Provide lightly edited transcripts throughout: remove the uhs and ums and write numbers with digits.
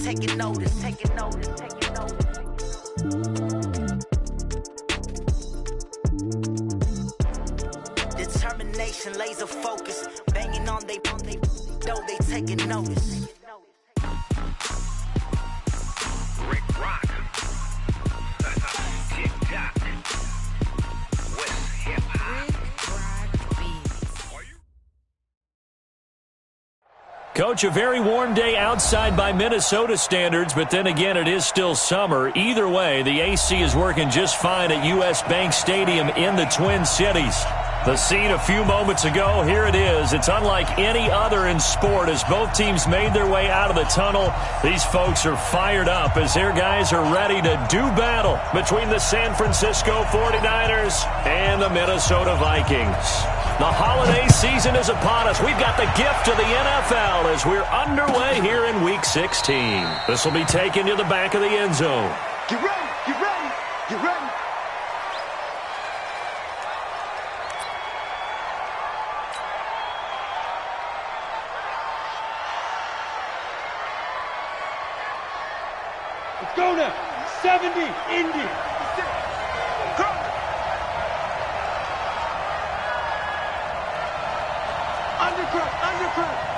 taking notice, taking notice, taking notice. Determination, laser focus, banging on they know they taking notice. Rick Rock. TikTok. West Hip Hop. Coach, a very warm day outside by Minnesota standards, but then again, it is still summer. Either way, the AC is working just fine at U.S. Bank Stadium in the Twin Cities. The scene a few moments ago, here it is. It's unlike any other in sport as both teams made their way out of the tunnel. These folks are fired up as their guys are ready to do battle between the San Francisco 49ers and the Minnesota Vikings. The holiday season is upon us. We've got the gift of the NFL as we're underway here in Week 16. This will be taken to the back of the end zone. Get ready, get ready, get ready. Let's go now. 70, Indy.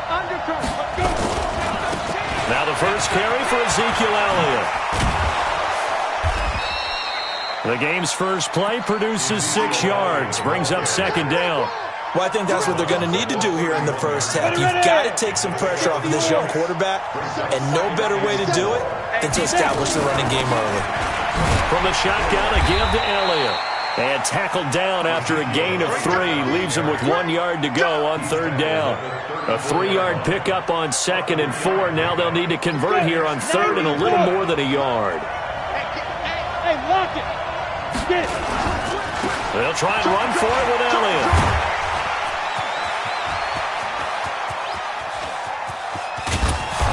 Undercut. Let's go. Now the first carry for Ezekiel Elliott. The game's first play produces 6 yards, brings up second down. Well, I think that's what they're going to need to do here in the first half. You've got to take some pressure off of this young quarterback, and no better way to do it than to establish the running game early. From the shotgun, a give to Elliott. And tackled down after a gain of 3. Leaves him with 1 yard to go on third down. A 3-yard pickup on second and 4. Now they'll need to convert here on third and a little more than a yard. Hey, lock it. Get it. They'll try and run for it with Elliott.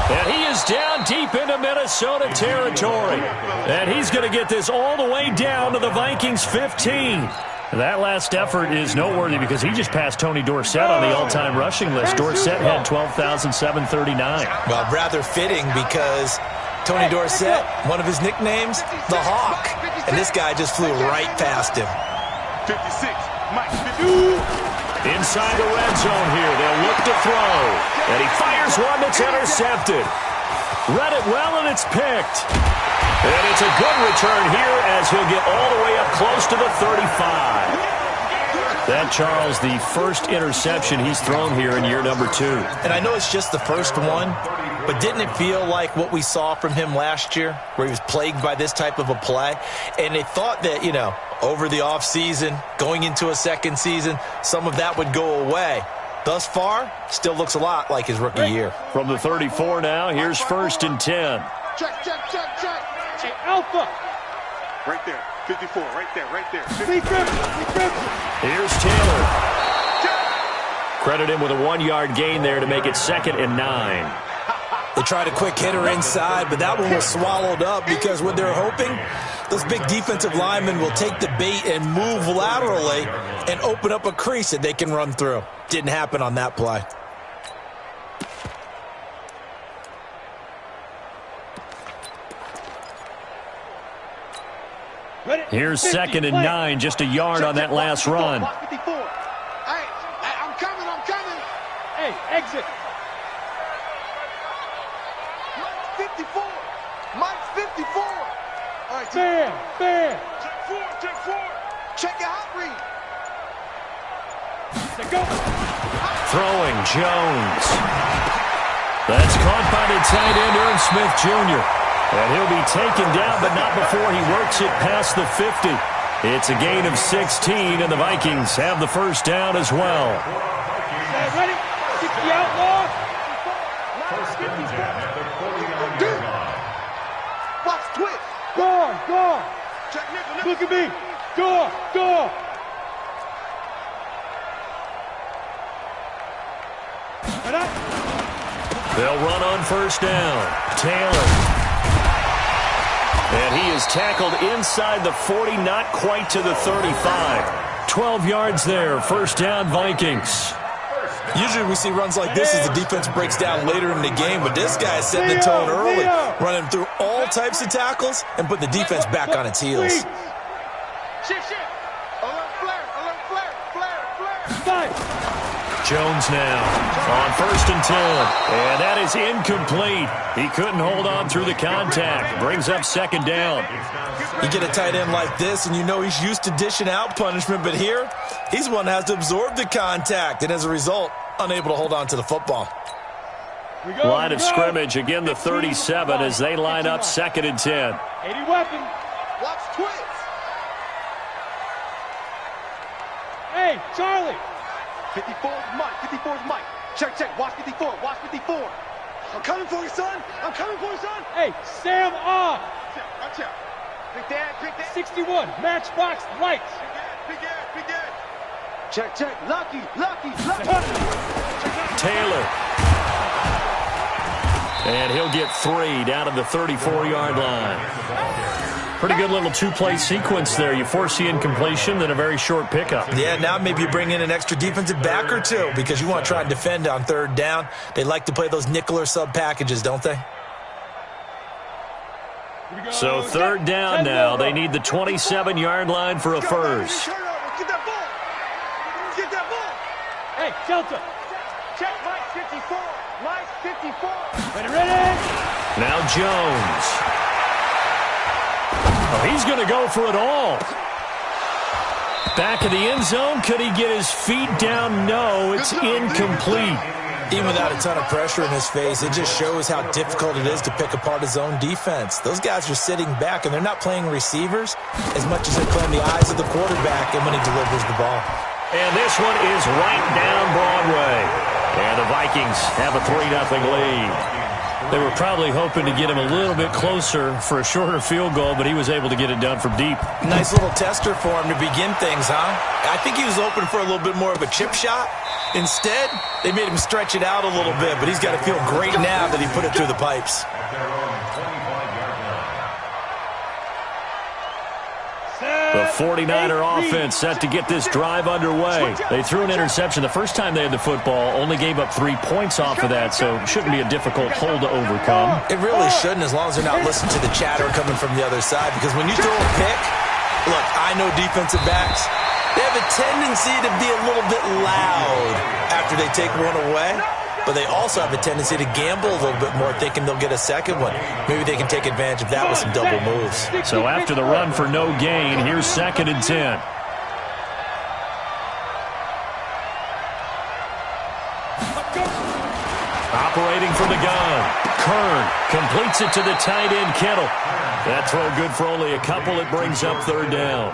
And he is down deep into Minnesota territory. And he's going to get this all the way down to the Vikings 15. That last effort is noteworthy because he just passed Tony Dorsett on the all-time rushing list. Dorsett had 12,739. Well, rather fitting because Tony Dorsett, one of his nicknames, the Hawk. And this guy just flew right past him. 56, Mike, 52. Inside the red zone here, they'll look to throw. And he fires one that's intercepted. Read it well, and it's picked. And it's a good return here as he'll get all the way up close to the 35. That, Charles, the first interception he's thrown here in year number 2. And I know it's just the first one, but didn't it feel like what we saw from him last year, where he was plagued by this type of a play? And they thought that, you know, over the offseason, going into a second season, some of that would go away. Thus far, still looks a lot like his rookie year. From the 34 now, here's 1st and 10. Check. Hey, Alpha. Right there, 54, right there. Here's Taylor. Credit him with a 1-yard gain there to make it 2nd and 9. They tried a quick hitter inside, but that one was swallowed up because what they're hoping, those big defensive linemen will take the bait and move laterally and open up a crease that they can run through. Didn't happen on that play. Here's 2nd and 9, just a yard on that last run. Hey, I'm coming. Hey, exit. Mike's 54. All right, Fair. Check 4. Check your hot read. Let's go. Throwing Jones. That's caught by the tight end, Irv Smith Jr. And he'll be taken down, but not before he works it past the 50. It's a gain of 16, and the Vikings have the first down as well. Ready? Kick the outlaw. Watch twist. Go. Check nickel. Look at me. Go. They'll run on first down. Taylor. And he is tackled inside the 40, not quite to the 35. 12 yards there, first down Vikings. Usually we see runs like this as the defense breaks down later in the game, but this guy is setting the tone early, running through all types of tackles and putting the defense back on its heels. Shit. Alert flare. Jones now on 1st and 10. And that is incomplete. He couldn't hold on through the contact. Brings up 2nd down. You get a tight end like this, and you know he's used to dishing out punishment, but here, he's one that has to absorb the contact, and as a result, unable to hold on to the football. Line of scrimmage, again the 37 as they line up 2nd and 10. 80 weapon. Watch twins. Hey, Charlie. 54's Mike. Check. Watch 54. I'm coming for you, son. Hey, Sam off. Watch out. Big Dad. 61, matchbox lights. Big Dad. Check. Lucky. Taylor. And he'll get 3 down to the 34-yard line. Pretty good little two-play sequence there. You force the incompletion, then a very short pickup. Yeah, now maybe you bring in an extra defensive back or two because you want to try and defend on 3rd down. They like to play those nickel or sub packages, don't they? So 3rd down now. They need the 27-yard line for a first. Get that ball. Hey, Delta. Check Mike 54. Ready. Now Jones. Oh, he's going to go for it all. Back of the end zone. Could he get his feet down? No, it's incomplete. Even without a ton of pressure in his face, it just shows how difficult it is to pick apart his own defense. Those guys are sitting back, and they're not playing receivers as much as they're playing the eyes of the quarterback and when he delivers the ball. And this one is right down Broadway. And the Vikings have a 3-0 lead. They were probably hoping to get him a little bit closer for a shorter field goal, but he was able to get it done from deep. Nice little tester for him to begin things, huh? I think he was open for a little bit more of a chip shot. Instead, they made him stretch it out a little bit, but he's got to feel great now that he put it through the pipes. The 49er offense set to get this drive underway. They threw an interception the first time they had the football, only gave up 3 points off of that, so it shouldn't be a difficult hole to overcome. It really shouldn't, as long as they're not listening to the chatter coming from the other side, because when you throw a pick, look, I know defensive backs, they have a tendency to be a little bit loud after they take one away, but they also have a tendency to gamble a little bit more, thinking they'll get a second one. Maybe they can take advantage of that with some double moves. So after the run for no gain, here's 2nd and 10. Operating from the gun. Kern completes it to the tight end, Kittle. That throw good for only a couple. It brings up 3rd down.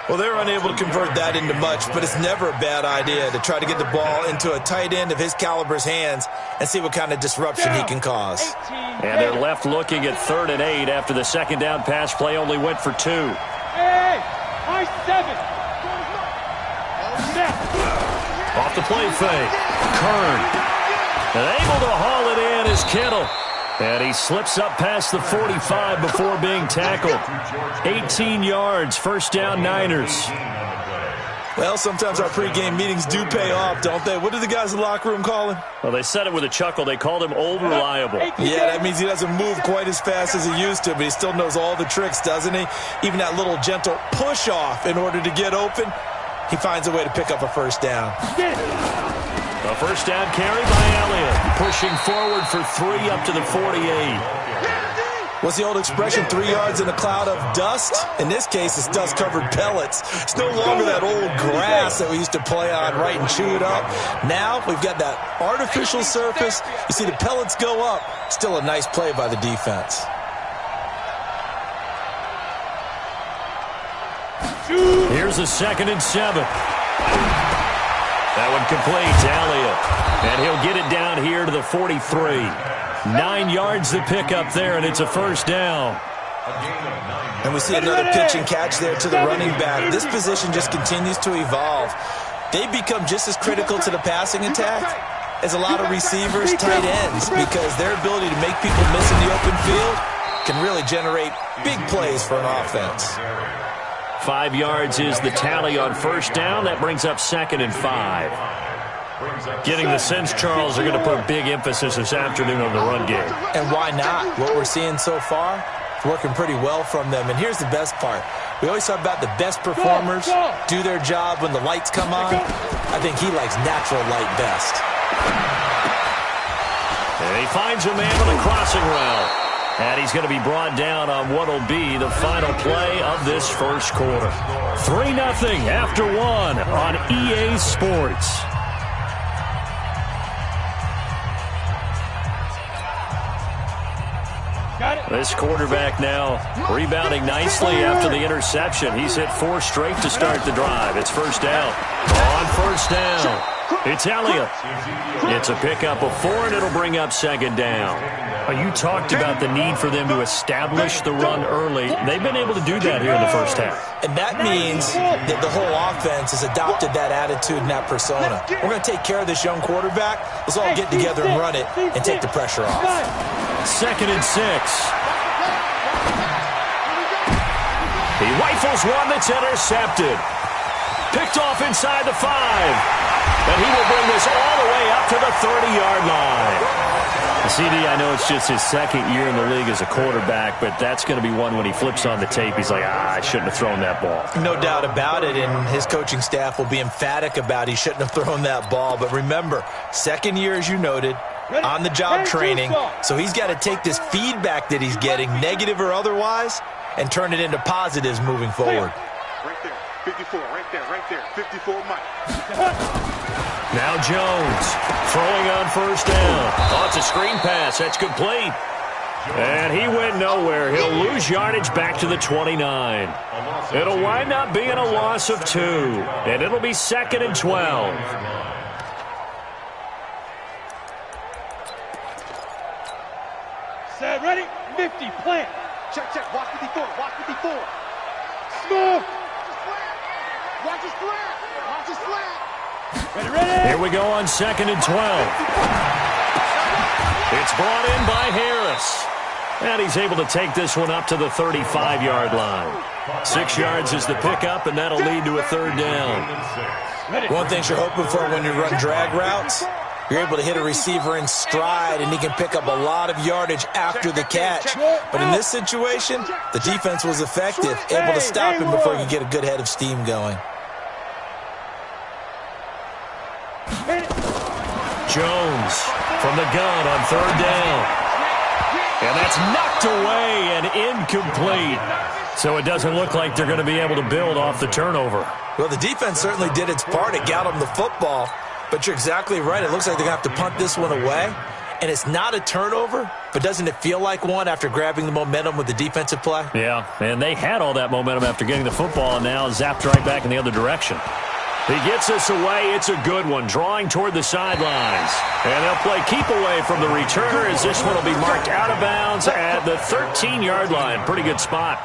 Well, they're unable to convert that into much, but it's never a bad idea to try to get the ball into a tight end of his caliber's hands and see what kind of disruption he can cause. And they're left looking at 3rd and 8 after the 2nd down pass play only went for 2. Hey, I 7. Off the play fake. Kern. And able to haul it in is Kittle. And he slips up past the 45 before being tackled. 18 yards, 1st down Niners. Well, sometimes our pregame meetings do pay off, don't they? What do the guys in the locker room call him? Well, they said it with a chuckle. They called him old reliable. Yeah, that means he doesn't move quite as fast as he used to, but he still knows all the tricks, doesn't he? Even that little gentle push-off in order to get open, he finds a way to pick up a 1st down. A 1st down carry by Elliott. Pushing forward for 3 up to the 48. What's the old expression, 3 yards in a cloud of dust? In this case, it's dust-covered pellets. It's no longer that old grass that we used to play on, right, and chew it up. Now we've got that artificial surface. You see the pellets go up. Still a nice play by the defense. Here's a 2nd and 7. That one complete to Elliott. And he'll get it down here to the 43. 9 yards to pick up there, and it's a 1st down. And we see another pitch and catch there to the running back. This position just continues to evolve. They become just as critical to the passing attack as a lot of receivers, tight ends, because their ability to make people miss in the open field can really generate big plays for an offense. 5 yards is the tally on 1st down. That brings up 2nd and 5. Getting the sense, Charles, they're going to put big emphasis this afternoon on the run game. And why not? What we're seeing so far, it's working pretty well from them. And here's the best part. We always talk about the best performers do their job when the lights come on. I think he likes natural light best. And he finds a man on the crossing route. And he's going to be brought down on what will be the final play of this first quarter. 3-0 after 1 on EA Sports. This quarterback now rebounding nicely after the interception. He's hit 4 straight to start the drive. It's first down. On first down, it's Elliott. It's a pickup of 4, and it'll bring up second down. You talked about the need for them to establish the run early. They've been able to do that here in the first half. And that means that the whole offense has adopted that attitude and that persona. We're going to take care of this young quarterback. Let's all get together and run it and take the pressure off. 2nd and 6. He rifles one that's intercepted. Picked off inside the 5. And he will bring this all the way up to the 30-yard line. CD, I know it's just his second year in the league as a quarterback, but that's going to be one when he flips on the tape, he's like, I shouldn't have thrown that ball. No doubt about it, and his coaching staff will be emphatic about he shouldn't have thrown that ball. But remember, second year, as you noted, on-the-job training, so he's got to take this feedback that he's getting, negative or otherwise, and turn it into positives moving forward. Right there, 54, right there, 54 Mike. Now Jones throwing on first down. Oh, it's a screen pass. That's complete. And he went nowhere. He'll lose yardage back to the 29. It'll wind up being a loss of 2. And it'll be 2nd and 12. Set, ready, nifty, plant. Check, watch 54, watch 54. Smooth. Watch his flat, watch his flat. Ready. Here we go on 2nd and 12. It's brought in by Harris. And he's able to take this one up to the 35-yard line. 6 yards is the pickup, and that'll lead to a 3rd down. One thing you're hoping for when you run drag routes, you're able to hit a receiver in stride, and he can pick up a lot of yardage after the catch. But in this situation, the defense was effective, able to stop him before he could get a good head of steam going. Jones from the gun on 3rd down. And that's knocked away and incomplete. So it doesn't look like they're going to be able to build off the turnover. Well, the defense certainly did its part. It got them the football. But you're exactly right. It looks like they're going to have to punt this one away. And it's not a turnover, but doesn't it feel like one after grabbing the momentum with the defensive play? Yeah, and they had all that momentum after getting the football, and now zapped right back in the other direction. He gets us away. It's a good one, drawing toward the sidelines. And they'll play keep away from the returner as this one will be marked out of bounds at the 13-yard line. Pretty good spot.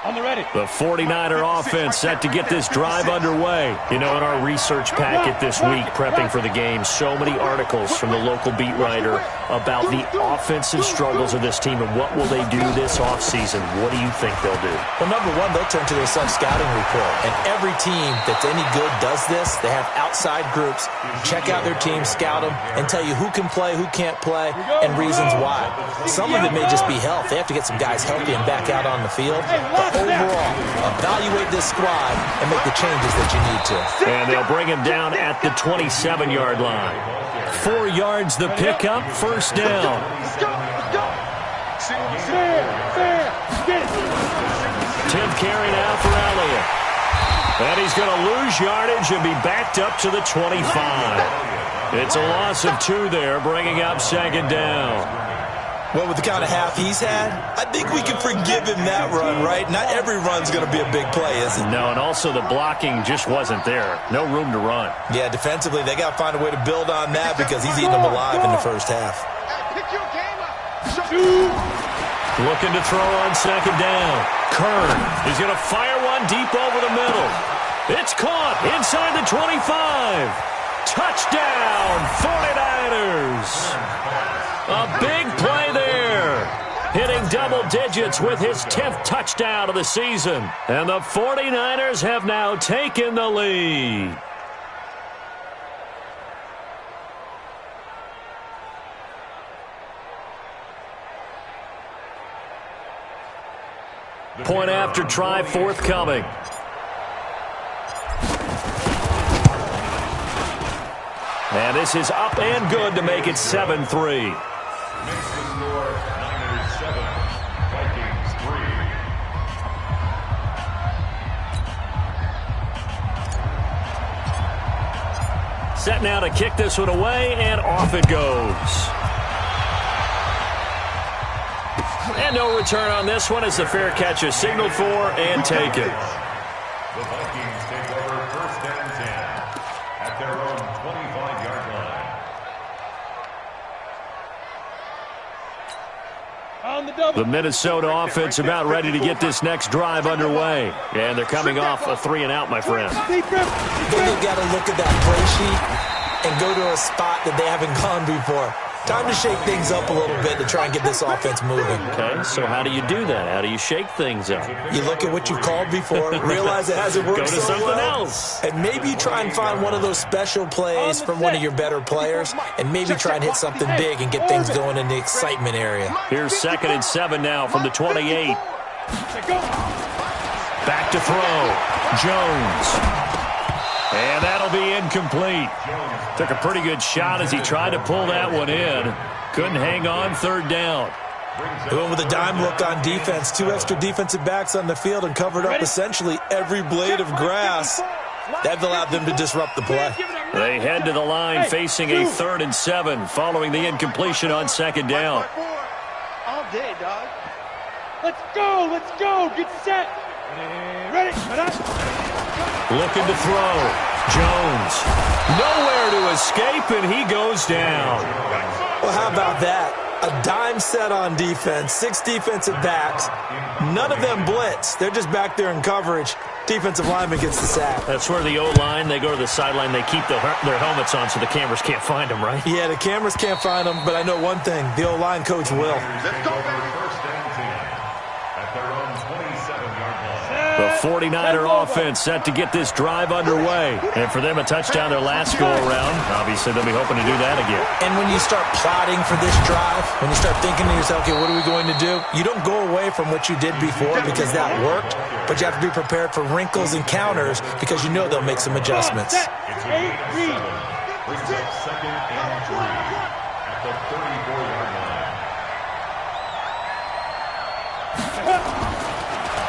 On the ready. The 49er offense set to get this drive underway. You know, in our research packet this week, prepping for the game, so many articles from the local beat writer about the offensive struggles of this team and what will they do this offseason. What do you think they'll do? Well, number one, they'll turn to their self-scouting report. And every team that's any good does this. They have outside groups. Check out their team, scout them, and tell you who can play, who can't play, and reasons why. Some of it may just be health. They have to get some guys healthy and back out on the field. But overall, evaluate this squad and make the changes that you need to. And they'll bring him down at the 27-yard line. 4 yards the pickup, first down. Fair. Get it. 10th carry now for Elliott. And he's going to lose yardage and be backed up to the 25. It's a loss of 2 there, bringing up second down. Well, with the kind of half he's had, I think we can forgive him that run, right? Not every run's going to be a big play, is it? No, and also the blocking just wasn't there. No room to run. Yeah, defensively, they got to find a way to build on that because he's eating them alive in the first half. Pick your game up. Looking to throw on second down. Kern is going to fire one deep over the middle. It's caught inside the 25. Touchdown, 49ers. A big play there. hitting double digits with his 10th touchdown of the season. And the 49ers have now taken the lead. Point after try forthcoming. And this is up and good to make it 7-3. Set now to kick this one away, and off it goes. And no return on this one as the fair catch is signaled for and taken. The Vikings take over first and 10 at their own 25-yard line. On the double. The Minnesota offense about ready to get this next drive underway. And they're coming off a 3-and-out, my friend. Then you got to look at that play sheet and go to a spot that they haven't gone before. Time to shake things up a little bit to try and get this offense moving. Okay, so how do you do that? How do you shake things up? You look at what you've called before, realize it hasn't worked Go to so something well, else. and maybe you try and find one of those special plays from one of your better players, and maybe try and hit something big and get things going in the excitement area. Here's 2nd and 7 now from the 28. Back to throw. Jones. And that'll be incomplete. Took a pretty good shot as he tried to pull that one in. Couldn't hang on, 3rd down. They went with a dime look on defense. 2 extra defensive backs on the field and covered up essentially every blade of grass. That allowed them to disrupt the play. They head to the line facing a 3rd and 7 following the incompletion on 2nd down. All day, dog. Let's go. Let's go. Get set. Ready. Looking to throw. Jones. Nowhere to escape, and he goes down. Well, how about that? A dime set on defense, 6 defensive backs. None of them blitz. They're just back there in coverage. Defensive lineman gets the sack. That's where the O-line, they go to the sideline, they keep their helmets on so the cameras can't find them, right? Yeah, the cameras can't find them, but I know one thing. The O-line coach will. Let's go, first and 10 at their own 27-yard line. The 49er offense set to get this drive underway. And for them, a touchdown their last go-around. Obviously, they'll be hoping to do that again. And when you start plotting for this drive, when you start thinking to yourself, okay, what are we going to do? You don't go away from what you did before because that worked, but you have to be prepared for wrinkles and counters because you know they'll make some adjustments. It's a 8-3. Brings up 2nd and 3 at the 34-yard line.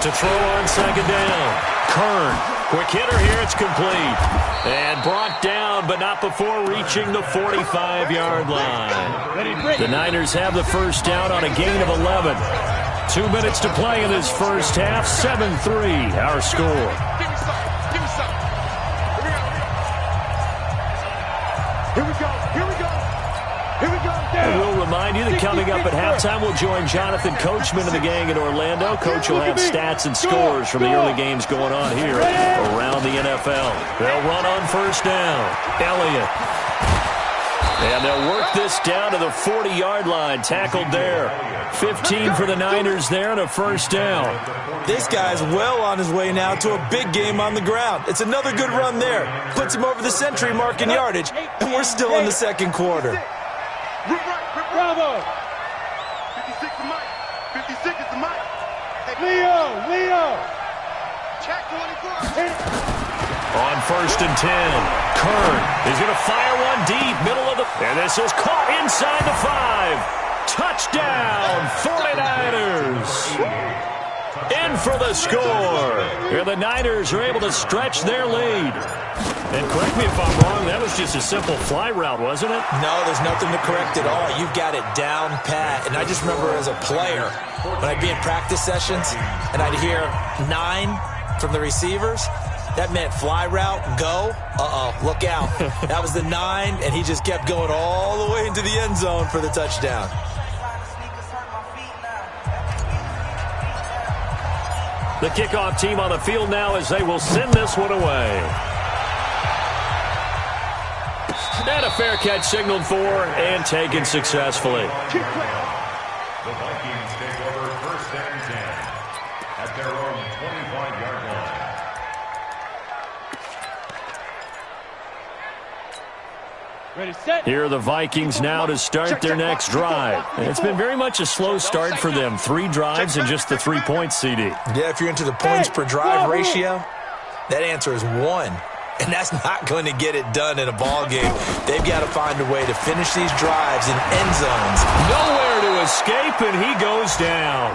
To throw on 2nd down. Kern. Quick hitter here. It's complete. And brought down, but not before reaching the 45-yard line. The Niners have the first down on a gain of 11. 2 minutes to play in this first half. 7-3, our score. Give me some. Give me some. Here we go. Here we go. Here we go. And we'll remind you that coming up at halftime, we'll join Jonathan Coachman and the gang in Orlando. Coach will have stats and scores from the early games going on here around the NFL. They'll run on first down. Elliott. And they'll work this down to the 40-yard line. Tackled there. 15 for the Niners there and a first down. This guy's well on his way now to a big game on the ground. It's another good run there. Puts him over the century mark in yardage, and we're still in the second quarter. Bravo. 56 is Mike. 56 is the Mike. Leo. Check 24. On 1st and 10, Kern is going to fire one deep, middle of the... And this is caught inside the 5. Touchdown, 49ers. In for the score. Here the Niners are able to stretch their lead. And correct me if I'm wrong, that was just a simple fly route, wasn't it? No, there's nothing to correct at all. You've got it down pat. And I just remember as a player, when I'd be in practice sessions and I'd hear 9 from the receivers, that meant fly route, go. Look out. That was the 9, and he just kept going all the way into the end zone for the touchdown. The kickoff team on the field now as they will send this one away. And a fair catch signaled for and taken successfully. The Vikings take over first and 10 at their own 25-yard line. Ready, set. Here are the Vikings now to start their next drive. It's been very much a slow start for them. 3 drives and just the 3 points, CD. Yeah, if you're into the points per drive ratio, that answer is 1. And that's not going to get it done in a ball game. They've got to find a way to finish these drives in end zones. Nowhere to escape, and he goes down.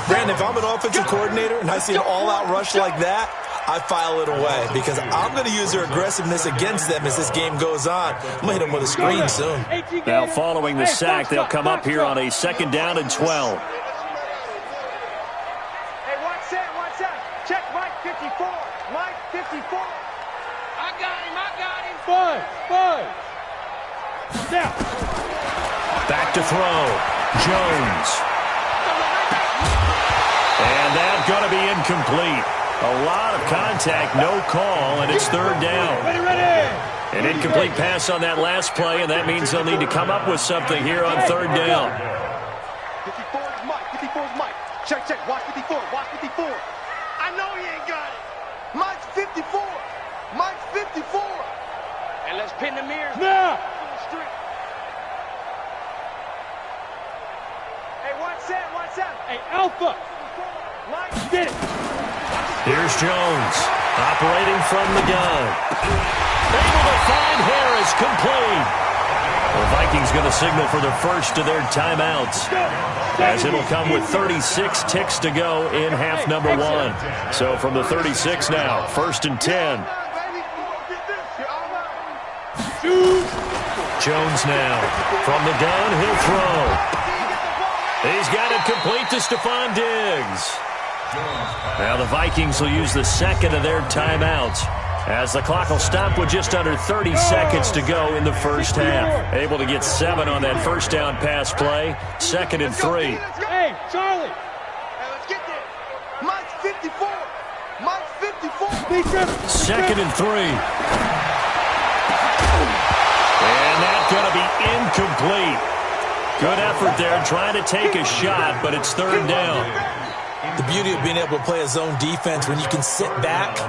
Brandon, if I'm an offensive coordinator and I see an all-out rush like that, I file it away because I'm going to use their aggressiveness against them as this game goes on. I'm going to hit them with a screen soon. Now, following the sack, they'll come up here on a 2nd down and 12. Hey, watch that. Check Mike 54. Mike 54. I got him. 5. Now. Back to throw. Jones. And that's going to be incomplete. A lot of contact, no call, and it's 3rd down. Ready. An incomplete pass on that last play, and that means they'll need to come up with something here on 3rd down. 54 is Mike. 54 is Mike. Check. Watch 54. I know he ain't got it. Mike's 54. Mike's 54. And let's pin the mirrors. Now. Hey, watch that. Hey, Alpha. Mike, Get it. Here's Jones, operating from the gun. Able to find Harris, complete. The Vikings going to signal for the first of their timeouts, as it'll come with 36 ticks to go in half number 1. So from the 36 now, 1st and 10. Jones now, from the gun, he'll throw. He's got it complete to Stephon Diggs. Now the Vikings will use the 2nd of their timeouts, as the clock will stop with just under 30 seconds to go in the first half. Able to get 7 on that first down pass play. 2nd and 3. Hey, Charlie. Hey, let's get there. Mike's 54. Mike's 54. 2nd and 3. And that's going to be incomplete. Good effort there, trying to take a shot, but it's 3rd down. The beauty of being able to play a zone defense when you can sit back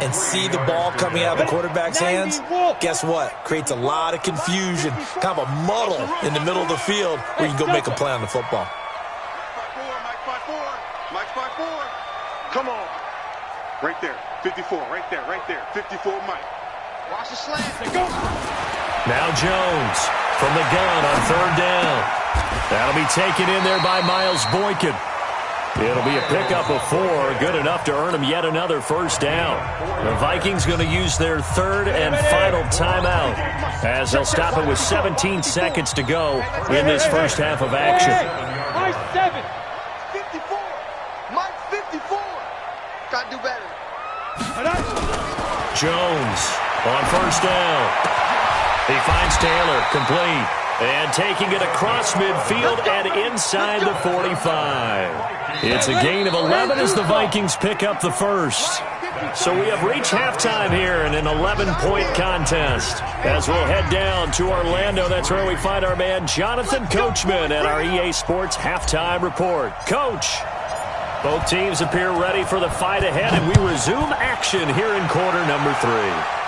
and see the ball coming out of the quarterback's hands, guess what? Creates a lot of confusion, kind of a muddle in the middle of the field where you can go make a play on the football. Mike 54. Mike 54. Come on. Right there. 54. Right there. 54 Mike. Watch the slant. Go. Now Jones from the gun on 3rd down. That'll be taken in there by Miles Boykin. It'll be a pickup of 4, good enough to earn them yet another first down. The Vikings going to use their 3rd and final timeout, as they'll stop it with 17 seconds to go in this first half of action. Mike 7. 54. Mike 54. Got to do better. Jones on 1st down. He finds Taylor, complete. And taking it across midfield and inside the 45. It's a gain of 11 as the Vikings pick up the first. So we have reached halftime here in an 11-point contest. As we'll head down to Orlando, that's where we find our man Jonathan Coachman at our EA Sports Halftime Report. Coach, both teams appear ready for the fight ahead, and we resume action here in quarter number 3.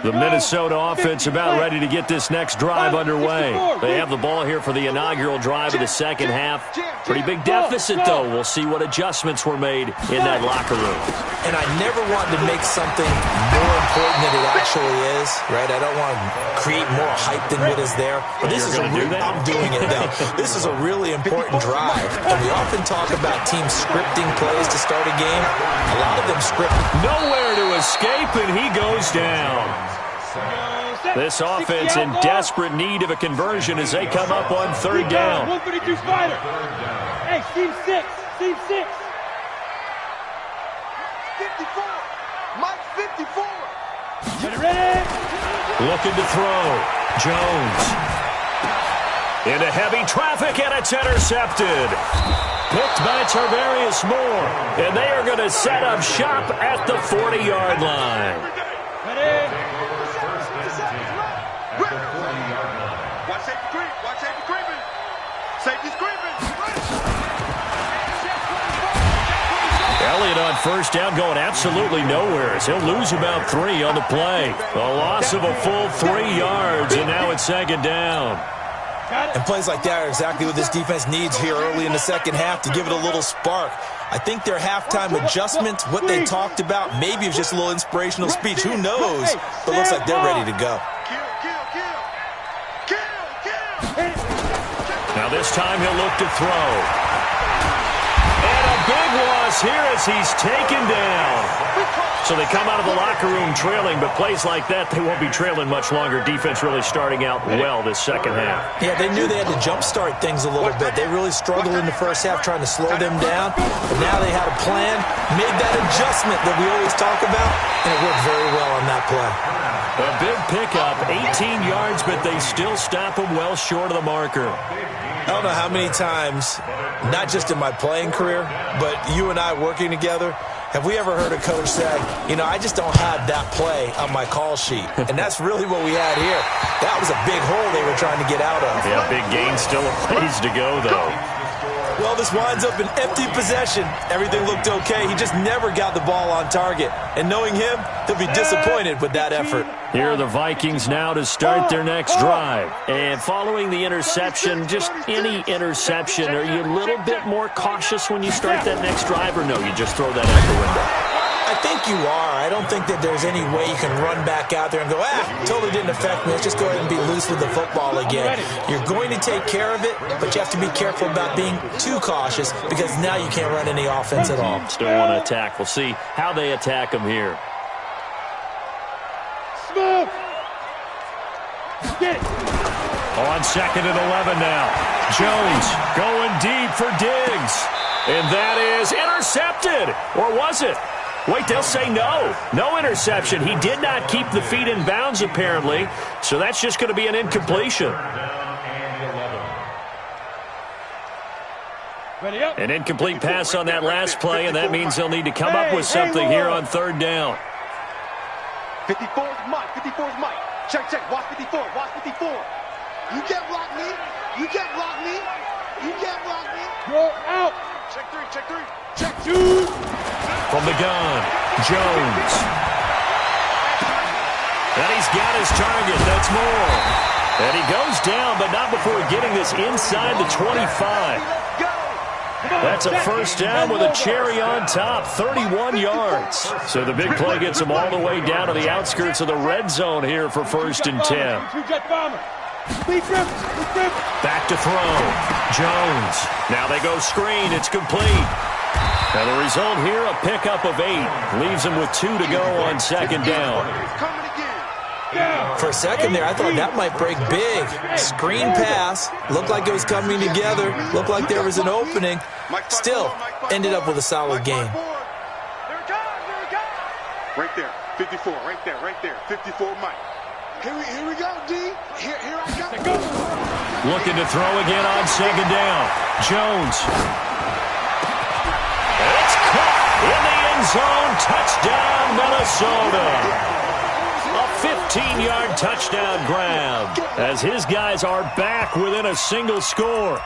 The Minnesota offense about ready to get this next drive underway. They have the ball here for the inaugural drive of the second half. Pretty big deficit, though. We'll see what adjustments were made in that locker room. And I never want to make something more important than it actually is, right? I don't want to create more hype than what is there. But this is I'm doing it now. This is a really important drive. And we often talk about teams scripting plays to start a game. A lot of them script. Nowhere to escape, and he goes down. This offense in desperate need of a conversion as they come up on 3rd down. 132 fighter. Hey, team 6. 54. Mike 54. Ready? Looking to throw. Jones. Into heavy traffic, and it's intercepted. Picked by Tarvarius Moore, and they are going to set up shop at the 40-yard line. Watch safety creep. Watch safety creeping. Safety's creeping. Elliott on first down going absolutely nowhere. He'll lose about 3 on the play. A loss of a full 3 yards, and now it's second down. And plays like that are exactly what this defense needs here early in the second half to give it a little spark. I think their halftime adjustment, what they talked about, maybe it was just a little inspirational speech. Who knows? But it looks like they're ready to go. Now this time he'll look to throw. And a big loss here as he's taken down. So they come out of the locker room trailing, but plays like that, they won't be trailing much longer. Defense really starting out well this second half. Yeah, they knew they had to jumpstart things a little bit. They really struggled in the first half trying to slow them down. But now they had a plan, made that adjustment that we always talk about, and it worked very well on that play. A big pickup, 18 yards, but they still stop him well short of the marker. I don't know how many times, not just in my playing career, but you and I working together, have we ever heard a coach say, you know, I just don't have that play on my call sheet? And that's really what we had here. That was a big hole they were trying to get out of. Yeah, big gain, still a ways to go, though. Well, this winds up an empty possession. Everything looked okay. He just never got the ball on target. And knowing him, he'll be disappointed with that effort. Here are the Vikings now to start their next drive. And following the interception, just any interception, are you a little bit more cautious when you start that next drive, or no, you just throw that out the window? I think you are. I don't think that there's any way you can run back out there and go, totally didn't affect me. Let's just go ahead and be loose with the football again. You're going to take care of it, but you have to be careful about being too cautious because now you can't run any offense at all. Still want to attack. We'll see how they attack them here. Smith! Get it! On 2nd and 11 now. Jones going deep for Diggs. And that is intercepted. Or was it? Wait, they'll say no. No interception. He did not keep the feet in bounds, apparently. So that's just going to be an incompletion. An incomplete pass on that last play, and that means they'll need to come up with something here on 3rd down. 54 is Mike. 54 is Mike. Check, check. Watch 54. Watch 54. You can't block me. You can't block me. You can't block me. You're out. Check 3. Check 3. Check 2. From the gun, Jones. And he's got his target. That's Moore. And he goes down, but not before getting this inside the 25. That's a 1st down with a cherry on top, 31 yards. So the big play gets him all the way down to the outskirts of the red zone here for 1st and 10. Back to throw. Jones. Now they go screen. It's complete. Now the result here, a pickup of 8. Leaves him with 2 to go on 2nd down. For a second there, I thought that might break big. Screen pass. Looked like it was coming together. Looked like there was an opening. Still, ended up with a solid game. Right there. 54. Right there. Right there. 54 Mike. Here we go, D. Here I go. Looking to throw again on 2nd down. Jones. It's caught in the end zone. Touchdown, Minnesota. A 15-yard touchdown grab as his guys are back within a single score.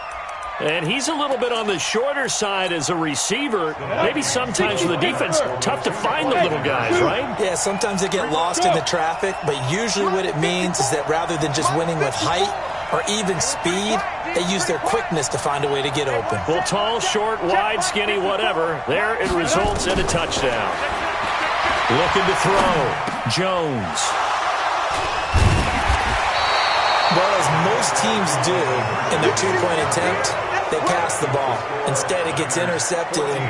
And he's a little bit on the shorter side as a receiver. Maybe sometimes for the defense, tough to find the little guys, right? Yeah, sometimes they get lost in the traffic, but usually what it means is that rather than just winning with height or even speed, they use their quickness to find a way to get open. Well, tall, short, wide, skinny, whatever. There it results in a touchdown. Looking to throw. Jones. Well, as most teams do in their 2-point attempt, they pass the ball. Instead, it gets intercepted. And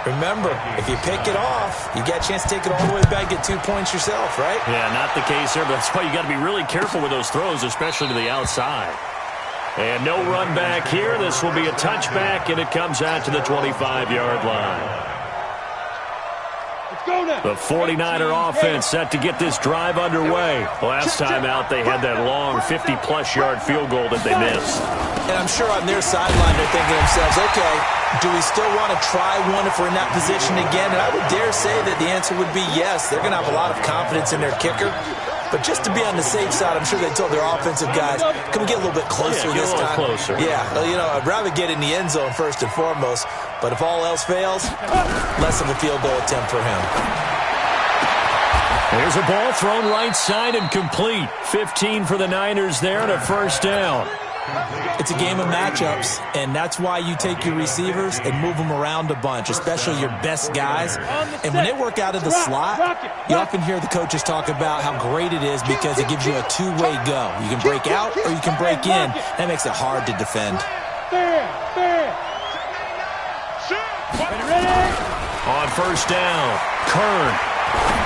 remember, if you pick it off, you get a chance to take it all the way back, get 2 points yourself, right? Yeah, not the case here, but that's why you got to be really careful with those throws, especially to the outside. And no run back here. This will be a touchback, and it comes out to the 25-yard line. go now. The 49er offense set to get this drive underway. Last time out, they had that long 50-plus yard field goal that they missed. And I'm sure on their sideline they're thinking to themselves, okay, do we still want to try one if we're in that position again? And I would dare say that the answer would be yes. They're going to have a lot of confidence in their kicker. But just to be on the safe side, I'm sure they told their offensive guys, can we get a little bit closer this time? Closer. Yeah, well, you know, I'd rather get in the end zone first and foremost. But if all else fails, less of a field goal attempt for him. There's a ball thrown right side and complete. 15 for the Niners there and a first down. It's a game of matchups, and that's why you take your receivers and move them around a bunch, especially your best guys. And when they work out of the slot, you often hear the coaches talk about how great it is because it gives you a two-way go. You can break out or you can break in. That makes it hard to defend. On first down, Kern.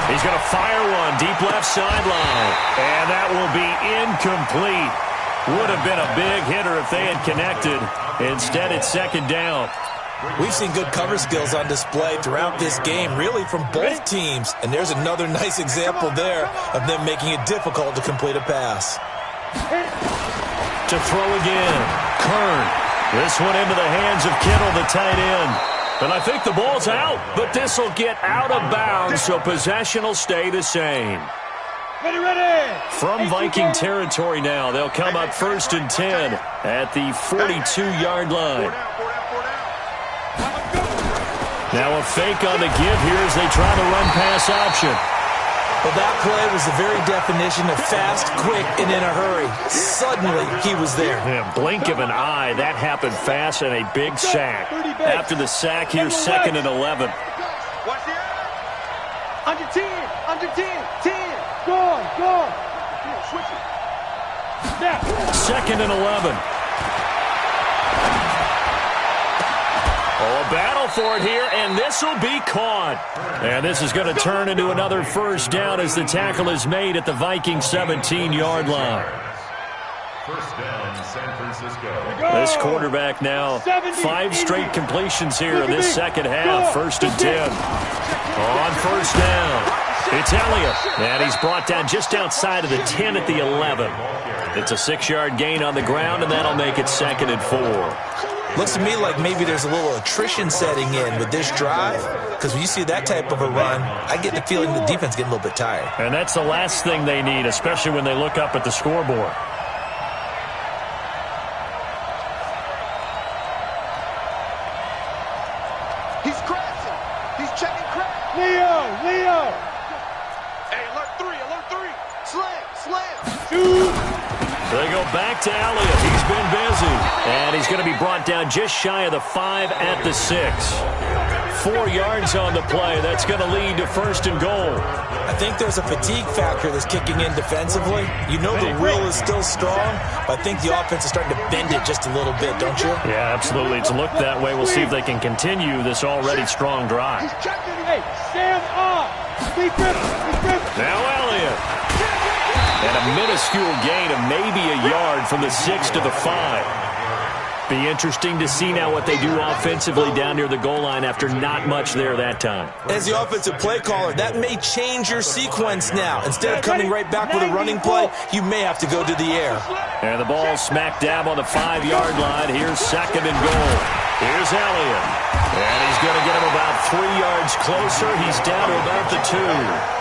He's going to fire one deep left sideline, and that will be incomplete. Would have been a big hitter if they had connected. Instead, it's second down. We've seen good cover skills on display throughout this game, really from both teams. And there's another nice example there of them making it difficult to complete a pass. To throw again, Kern. This one into the hands of Kittle, the tight end. And I think the ball's out, but this will get out of bounds, so possession will stay the same. Ready. From Viking territory now, they'll come up first and 10 at the 42-yard line. Now a fake on the give here as they try the run-pass option. Well, that play was the very definition of fast, quick, and in a hurry. Suddenly, he was there. Yeah, blink of an eye, that happened fast and a big sack. After the sack, here's second and 11. Under 10, 10. Go. Switch it. Now. Second and 11. Oh, a battle for it here, and this will be caught. And this is going to turn into another first down as the tackle is made at the Viking 17-yard line. First down, San Francisco. This quarterback now 5 straight completions here in this second half. First and 10. On first down, it's Elliott. And he's brought down just outside of the 10 at the 11. It's a 6-yard gain on the ground, and that'll make it second and 4. Looks to me like maybe there's a little attrition setting in with this drive, because when you see that type of a run, I get the feeling the defense getting a little bit tired. And that's the last thing they need, especially when they look up at the scoreboard. He's crashing. He's checking crash. Leo. Hey, alert 3. Slam. Shoot. They go back to Elliott. He's been busy. And he's going to be brought down just shy of the 5 at the 6. 4 yards on the play. That's going to lead to first and goal. I think there's a fatigue factor that's kicking in defensively. You know the will is still strong, but I think the offense is starting to bend it just a little bit, don't you? Yeah, absolutely. It's looked that way. We'll see if they can continue this already strong drive. Hey, stand up. Be grip. Now Elliott. And a minuscule gain of maybe a yard from the 6 to the 5. Be interesting to see now what they do offensively down near the goal line after not much there that time. As the offensive play caller, that may change your sequence now. Instead of coming right back with a running play, you may have to go to the air. And the ball smack dab on the 5-yard line. Here's second and goal. Here's Elliott. And he's going to get him about 3 yards closer. He's down to about the 2.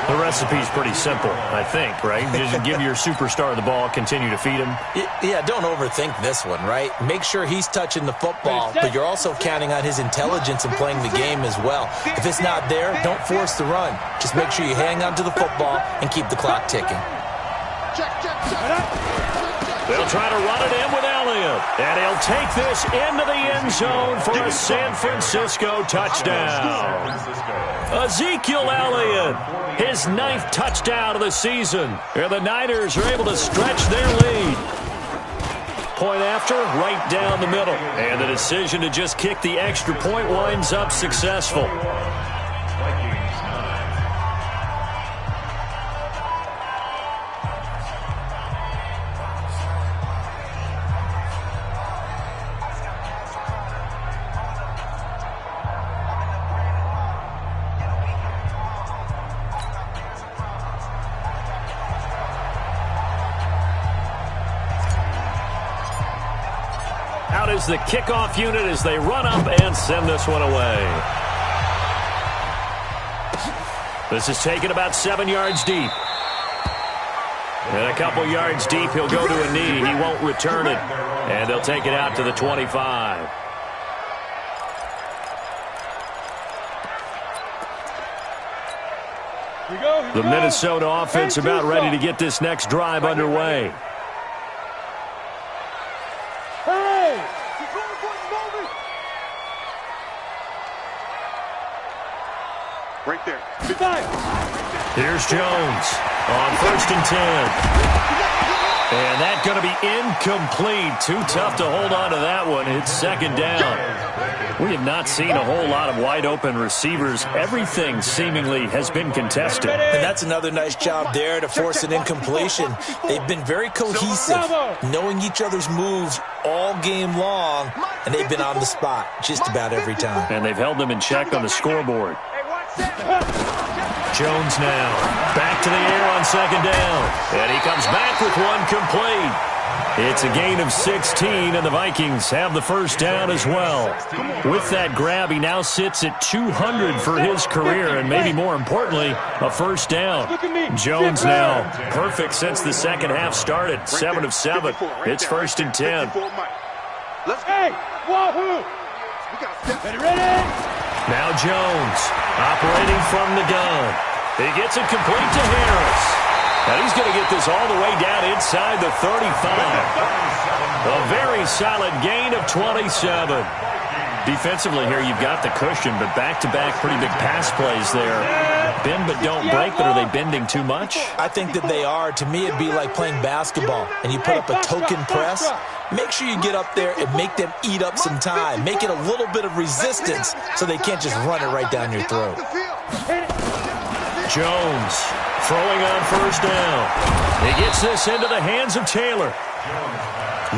The recipe's pretty simple, I think, right? Just give your superstar the ball, continue to feed him. Yeah, don't overthink this one, right? Make sure he's touching the football, but you're also counting on his intelligence and playing the game as well. If it's not there, don't force the run. Just make sure you hang on to the football and keep the clock ticking. They'll try to run it in with Elliott, and he'll take this into the end zone for a San Francisco touchdown. Ezekiel Elliott, his 9th touchdown of the season, and the Niners are able to stretch their lead. Point after, right down the middle, and the decision to just kick the extra point winds up successful. Out is the kickoff unit as they run up and send this one away. This is taken about 7 yards deep. And a couple yards deep, he'll go to a knee. He won't return it. And they'll take it out to the 25. The Minnesota offense about ready to get this next drive underway. Right there. Here's Jones on 1st and 10. And that's going to be incomplete. Too tough to hold on to that one. It's 2nd down. We have not seen a whole lot of wide-open receivers. Everything seemingly has been contested. And that's another nice job there to force an incompletion. They've been very cohesive, knowing eeach other's moves all game long, and they've been on the spot just about every time. And they've held them in check on the scoreboard. Jones now back to the air on 2nd down. And he comes back with one complete. It's a gain of 16, and the Vikings have the 1st down as well. With that grab, he now sits at 200 for his career, and maybe more importantly, a 1st down. Jones now perfect since the 2nd half started. 7 of 7. It's 1st and 10. Hey, wahoo! Ready? Now Jones operating from the gun. He gets it complete to Harris. And he's going to get this all the way down inside the 35. A very solid gain of 27. Defensively here, you've got the cushion, but back-to-back pretty big pass plays there. Bend but don't break, but are they bending too much? I think that they are. To me, it'd be like playing basketball, and you put up a token press. Make sure you get up there and make them eat up some time. Make it a little bit of resistance so they can't just run it right down your throat. Jones throwing on 1st down. He gets this into the hands of Taylor.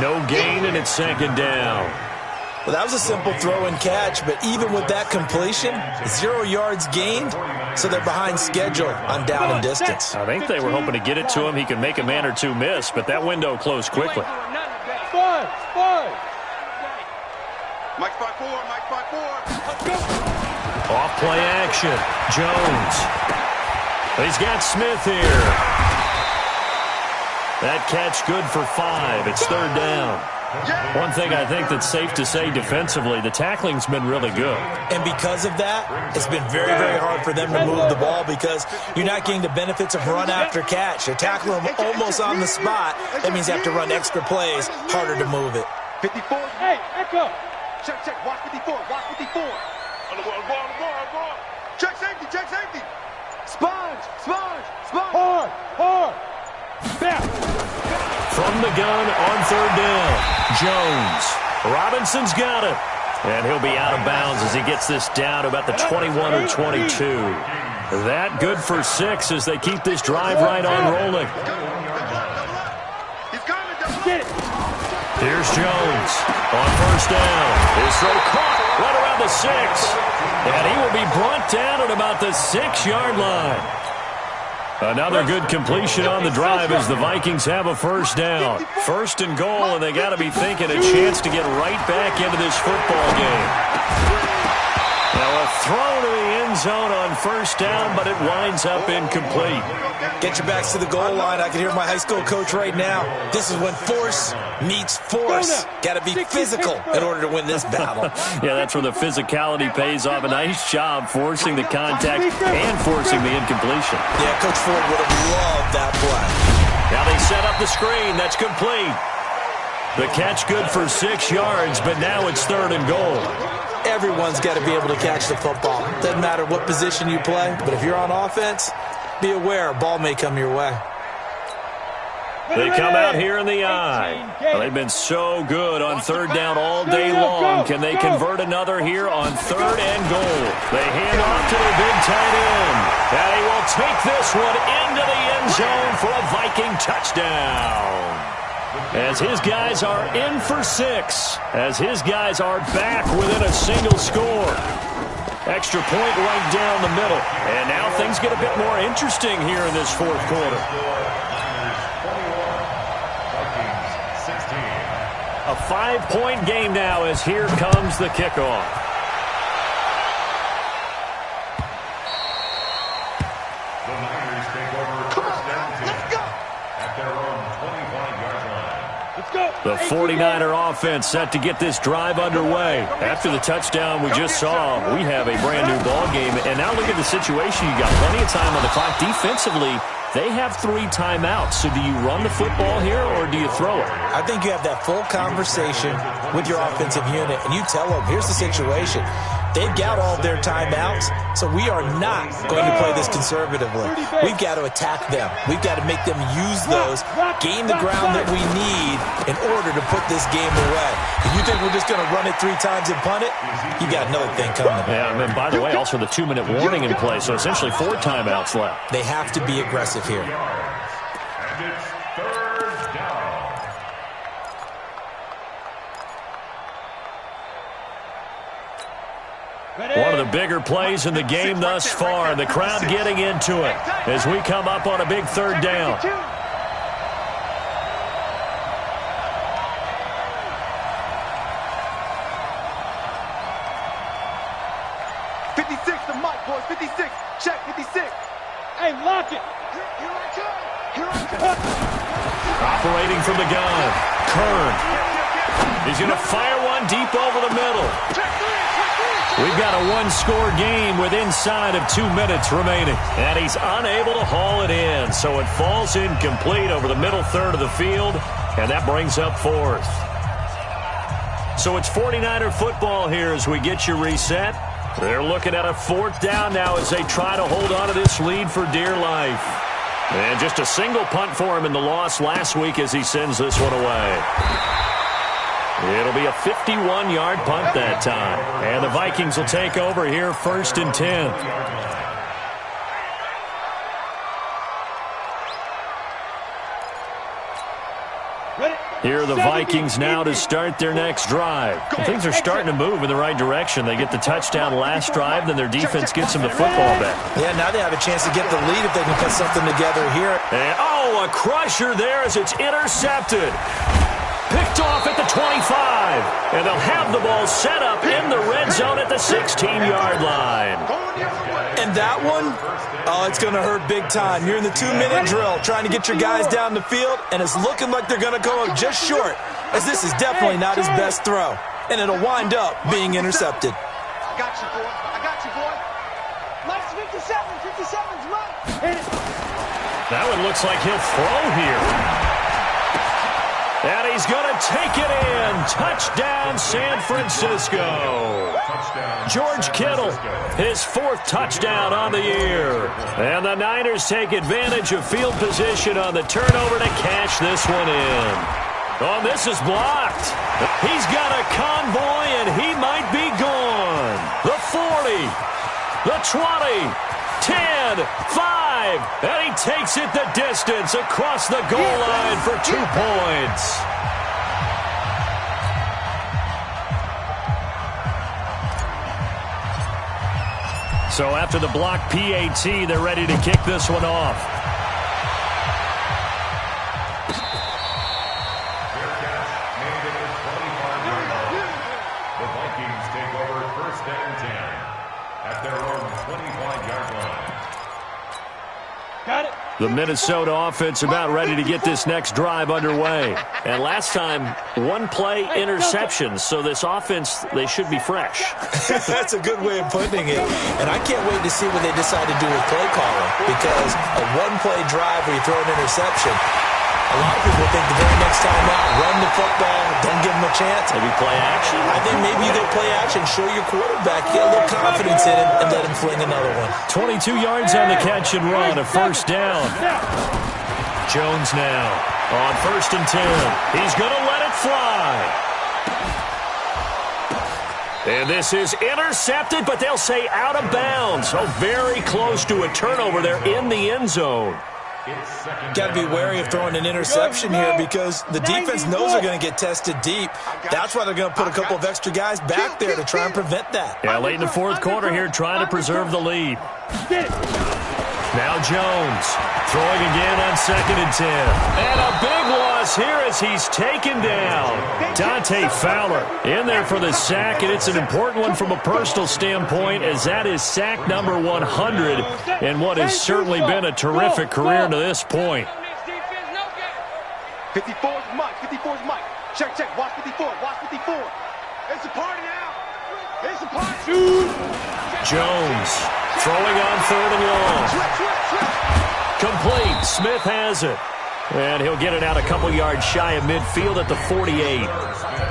No gain, and it's 2nd down. Well, that was a simple throw and catch, but even with that completion, 0 yards gained, so they're behind schedule on down and distance. I think they were hoping to get it to him. He could make a man or two miss, but that window closed quickly. Mike 5-4, Mike 5-4. Off play action. Jones. He's got Smith here. That catch good for 5. It's 3rd down. One thing I think that's safe to say defensively, the tackling's been really good. And because of that, it's been very, very hard for them to move the ball because you're not getting the benefits of run after catch. You're tackling them almost on the spot. That means you have to run extra plays, harder to move it. 54. Hey, echo. Check, check. Watch 54. Watch 54. On the ball. Check safety. Check safety. Sponge. Hard. Back. From the gun on 3rd down. Jones. Robinson's got it. And he'll be out of bounds as he gets this down to about the 21 or 22. That good for 6 as they keep this drive right on rolling. Here's Jones on 1st down. His throw caught right around the 6. And he will be brought down at about the 6-yard line. Another good completion on the drive as the Vikings have a 1st down. 1st and goal, and they got to be thinking a chance to get right back into this football game. Now a throw to the end zone on 1st down, but it winds up incomplete. Get your backs to the goal line. I can hear my high school coach right now. This is when force meets force. Got to be physical in order to win this battle. Yeah, that's where the physicality pays off. A nice job forcing the contact and forcing the incompletion. Yeah, Coach Ford would have loved that play. Now they set up the screen. That's complete. The catch good for 6 yards, but now it's 3rd and goal. Everyone's got to be able to catch the football. Doesn't matter what position you play, but if you're on offense, be aware a ball may come your way. They come out here in the eye. Well, they've been so good on 3rd down all day long. Can they convert another here on 3rd and goal? They hand off to their big tight end. And he will take this one into the end zone for a Viking touchdown. As his guys are in for 6. As his guys are back within a single score. Extra point right down the middle. And now things get a bit more interesting here in this 4th quarter. A 5-point game now as here comes the kickoff. The Niners take over first down 10 at their own 25-yard line. Let's go. The 49er offense set to get this drive underway. After the touchdown we just saw, we have a brand-new ball game. And now look at the situation. You got plenty of time on the clock. Defensively, they have 3 timeouts. So do you run the football here or do you throw it? I think you have that full conversation with your offensive unit, and you tell them, here's the situation. They've got all of their timeouts, so we are not going to play this conservatively. We've got to attack them. We've got to make them use those, gain the ground that we need in order to put this game away. If you think we're just going to run it 3 times and punt it, you got another thing coming. Yeah, and by the way, also the 2-minute warning in play, so essentially 4 timeouts left. They have to be aggressive here. And it's third down. One of the bigger plays in the game thus far, and the crowd getting into it as we come up on a big third down. The mic, boys. 56. Check 56. Hey, lock it. Here I come. Here I come. Operating from the gun. Kern. He's going to fire one deep over the middle. We've got a 1-score game with inside of 2 minutes remaining. And he's unable to haul it in. So it falls incomplete over the middle third of the field. And that brings up 4th. So it's 49er football here as we get you reset. They're looking at a 4th down now as they try to hold on to this lead for dear life. And just a single punt for him in the loss last week as he sends this one away. It'll be a 51-yard punt that time. And the Vikings will take over here 1st and 10. Here are the Vikings now to start their next drive. And things are starting to move in the right direction. They get the touchdown last drive, then their defense gets them the football back. Yeah, now they have a chance to get the lead if they can put something together here. And, a crusher there as it's intercepted. Picked off at the 25. And they'll have the ball set up in the red zone at the 16-yard line. And that one, it's going to hurt big time. You're in the 2-minute drill trying to get your guys down the field, and it's looking like they're going to come up just short, as this is definitely not his best throw. And it'll wind up being intercepted. I got you, boy. I got you, boy. Mike's 57. 57's Mike. That one looks like he'll throw here. And he's going to take it in. Touchdown, San Francisco. George Kittle, his 4th touchdown on the year. And the Niners take advantage of field position on the turnover to cash this one in. Oh, this is blocked. He's got a convoy, and he might be gone. The 40, the 20, 10, 5, and he takes it the distance across the goal line for 2 points. So after the block PAT, they're ready to kick this one off. Fair catch made at the 25-yard line. The Vikings take over 1st and 10 at their own 25-yard line. Got it. The Minnesota offense about ready to get this next drive underway. And last time, 1-play interceptions. So this offense, they should be fresh. That's a good way of putting it. And I can't wait to see what they decide to do with play calling, because a 1-play drive where you throw an interception, a lot of people think the very next time out, run the football, don't give them a chance. Maybe play action. I think maybe you go play action, show your quarterback, get a little confidence in him, and let him fling another one. 22 yards on the catch and run, a 1st down. Jones now on 1st and 10. He's going to let it fly. And this is intercepted, but they'll say out of bounds. So very close to a turnover there in the end zone. Got to be wary of throwing an interception here, because the defense knows they're going to get tested deep. That's why they're going to put a couple of extra guys back there to try and prevent that. Yeah, late in the 4th quarter here, trying to preserve the lead. Now Jones throwing again on 2nd and 10. And a big one across here as he's taken down. Dante Fowler in there for the sack, and it's an important one from a personal standpoint, as that is sack number 100 in what has certainly been a terrific career to this point. 54 is Mike. 54 is Mike. Check, check. Watch 54. Watch 54. It's a party now. It's a party. Jones throwing on 3rd and long. Complete. Smith has it. And he'll get it out a couple yards shy of midfield at the 48.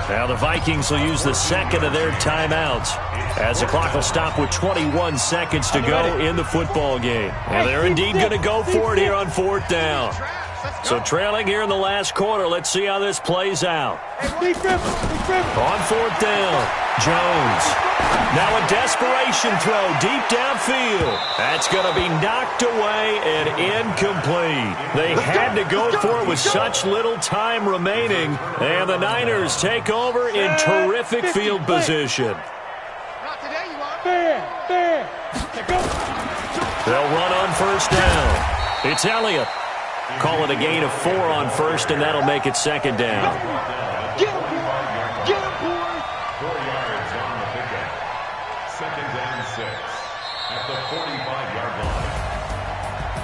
Now the Vikings will use the second of their timeouts as the clock will stop with 21 seconds to go in the football game. And they're indeed going to go for it here on 4th down. So trailing here in the last quarter, let's see how this plays out. On 4th down, Jones. Now a desperation throw deep downfield. That's going to be knocked away and incomplete. They had to go for it with such little time remaining. And the Niners take over in terrific field position. They'll run on 1st down. It's Elliott. Call it a gain of 4 on 1st, and that'll make it 2nd down. Get him, boy. 4 yards on the pickup. 2nd and 6 at the 45-yard line.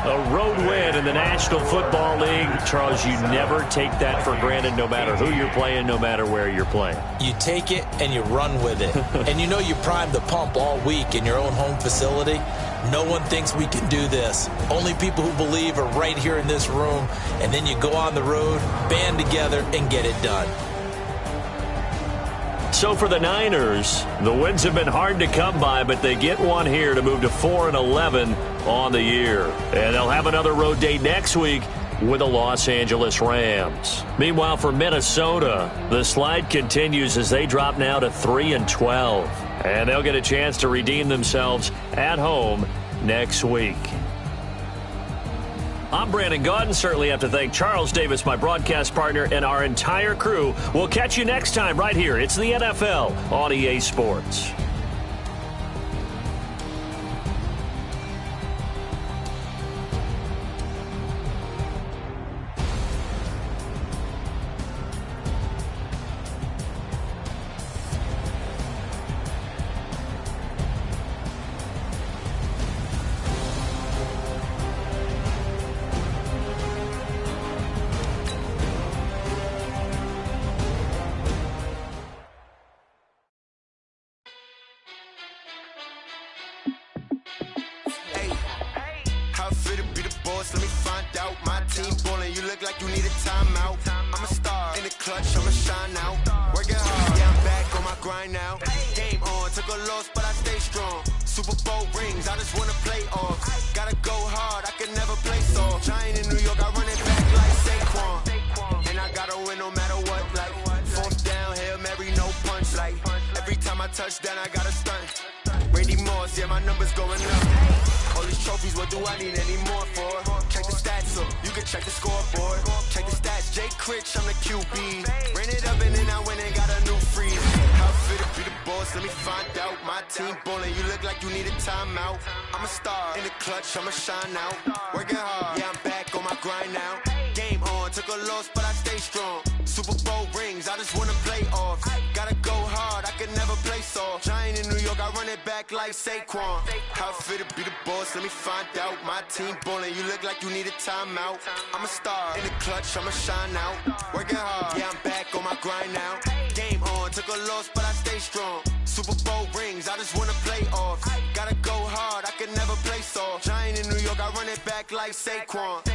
A road win in the National Football League. Charles, you never take that for granted, no matter who you're playing, no matter where you're playing. You take it and you run with it. And you know you primed the pump all week in your own home facility. No one thinks we can do this. Only people who believe are right here in this room. And then you go on the road, band together, and get it done. So for the Niners, the wins have been hard to come by, but they get one here to move to 4-11 on the year. And they'll have another road day next week with the Los Angeles Rams. Meanwhile, for Minnesota, the slide continues as they drop now to 3-12. And they'll get a chance to redeem themselves at home next week. I'm Brandon Gaudin. Certainly have to thank Charles Davis, my broadcast partner, and our entire crew. We'll catch you next time right here. It's the NFL on EA Sports. Touchdown, I got a stunt. Randy Moss, yeah, my number's going up. All these trophies, what do I need any more for? Check the stats up, you can check the scoreboard. Check the stats, Jay Critch, I'm the QB. Ran it up and then I went and got a new freeze. How fit to be the boss, let me find out. My team ballin', you look like you need a timeout. I'm a star, in the clutch, I'ma shine out. Working hard, yeah, I'm back on my grind now. Game on, took a loss, but I stay strong. Super Bowl rings, I just wanna play off. Gotta go hard, I can never play soft. Giant in New York, I run it back like Saquon. How fit to be the boss, let me find out. My team ballin', you look like you need a timeout. I'm a star, in the clutch, I'ma shine out. Working hard, yeah, I'm back on my grind now. Game on, took a loss, but I stay strong. Super Bowl rings, I just wanna play off. Gotta go hard, I can never play soft. Giant in New York, I run it back like Saquon.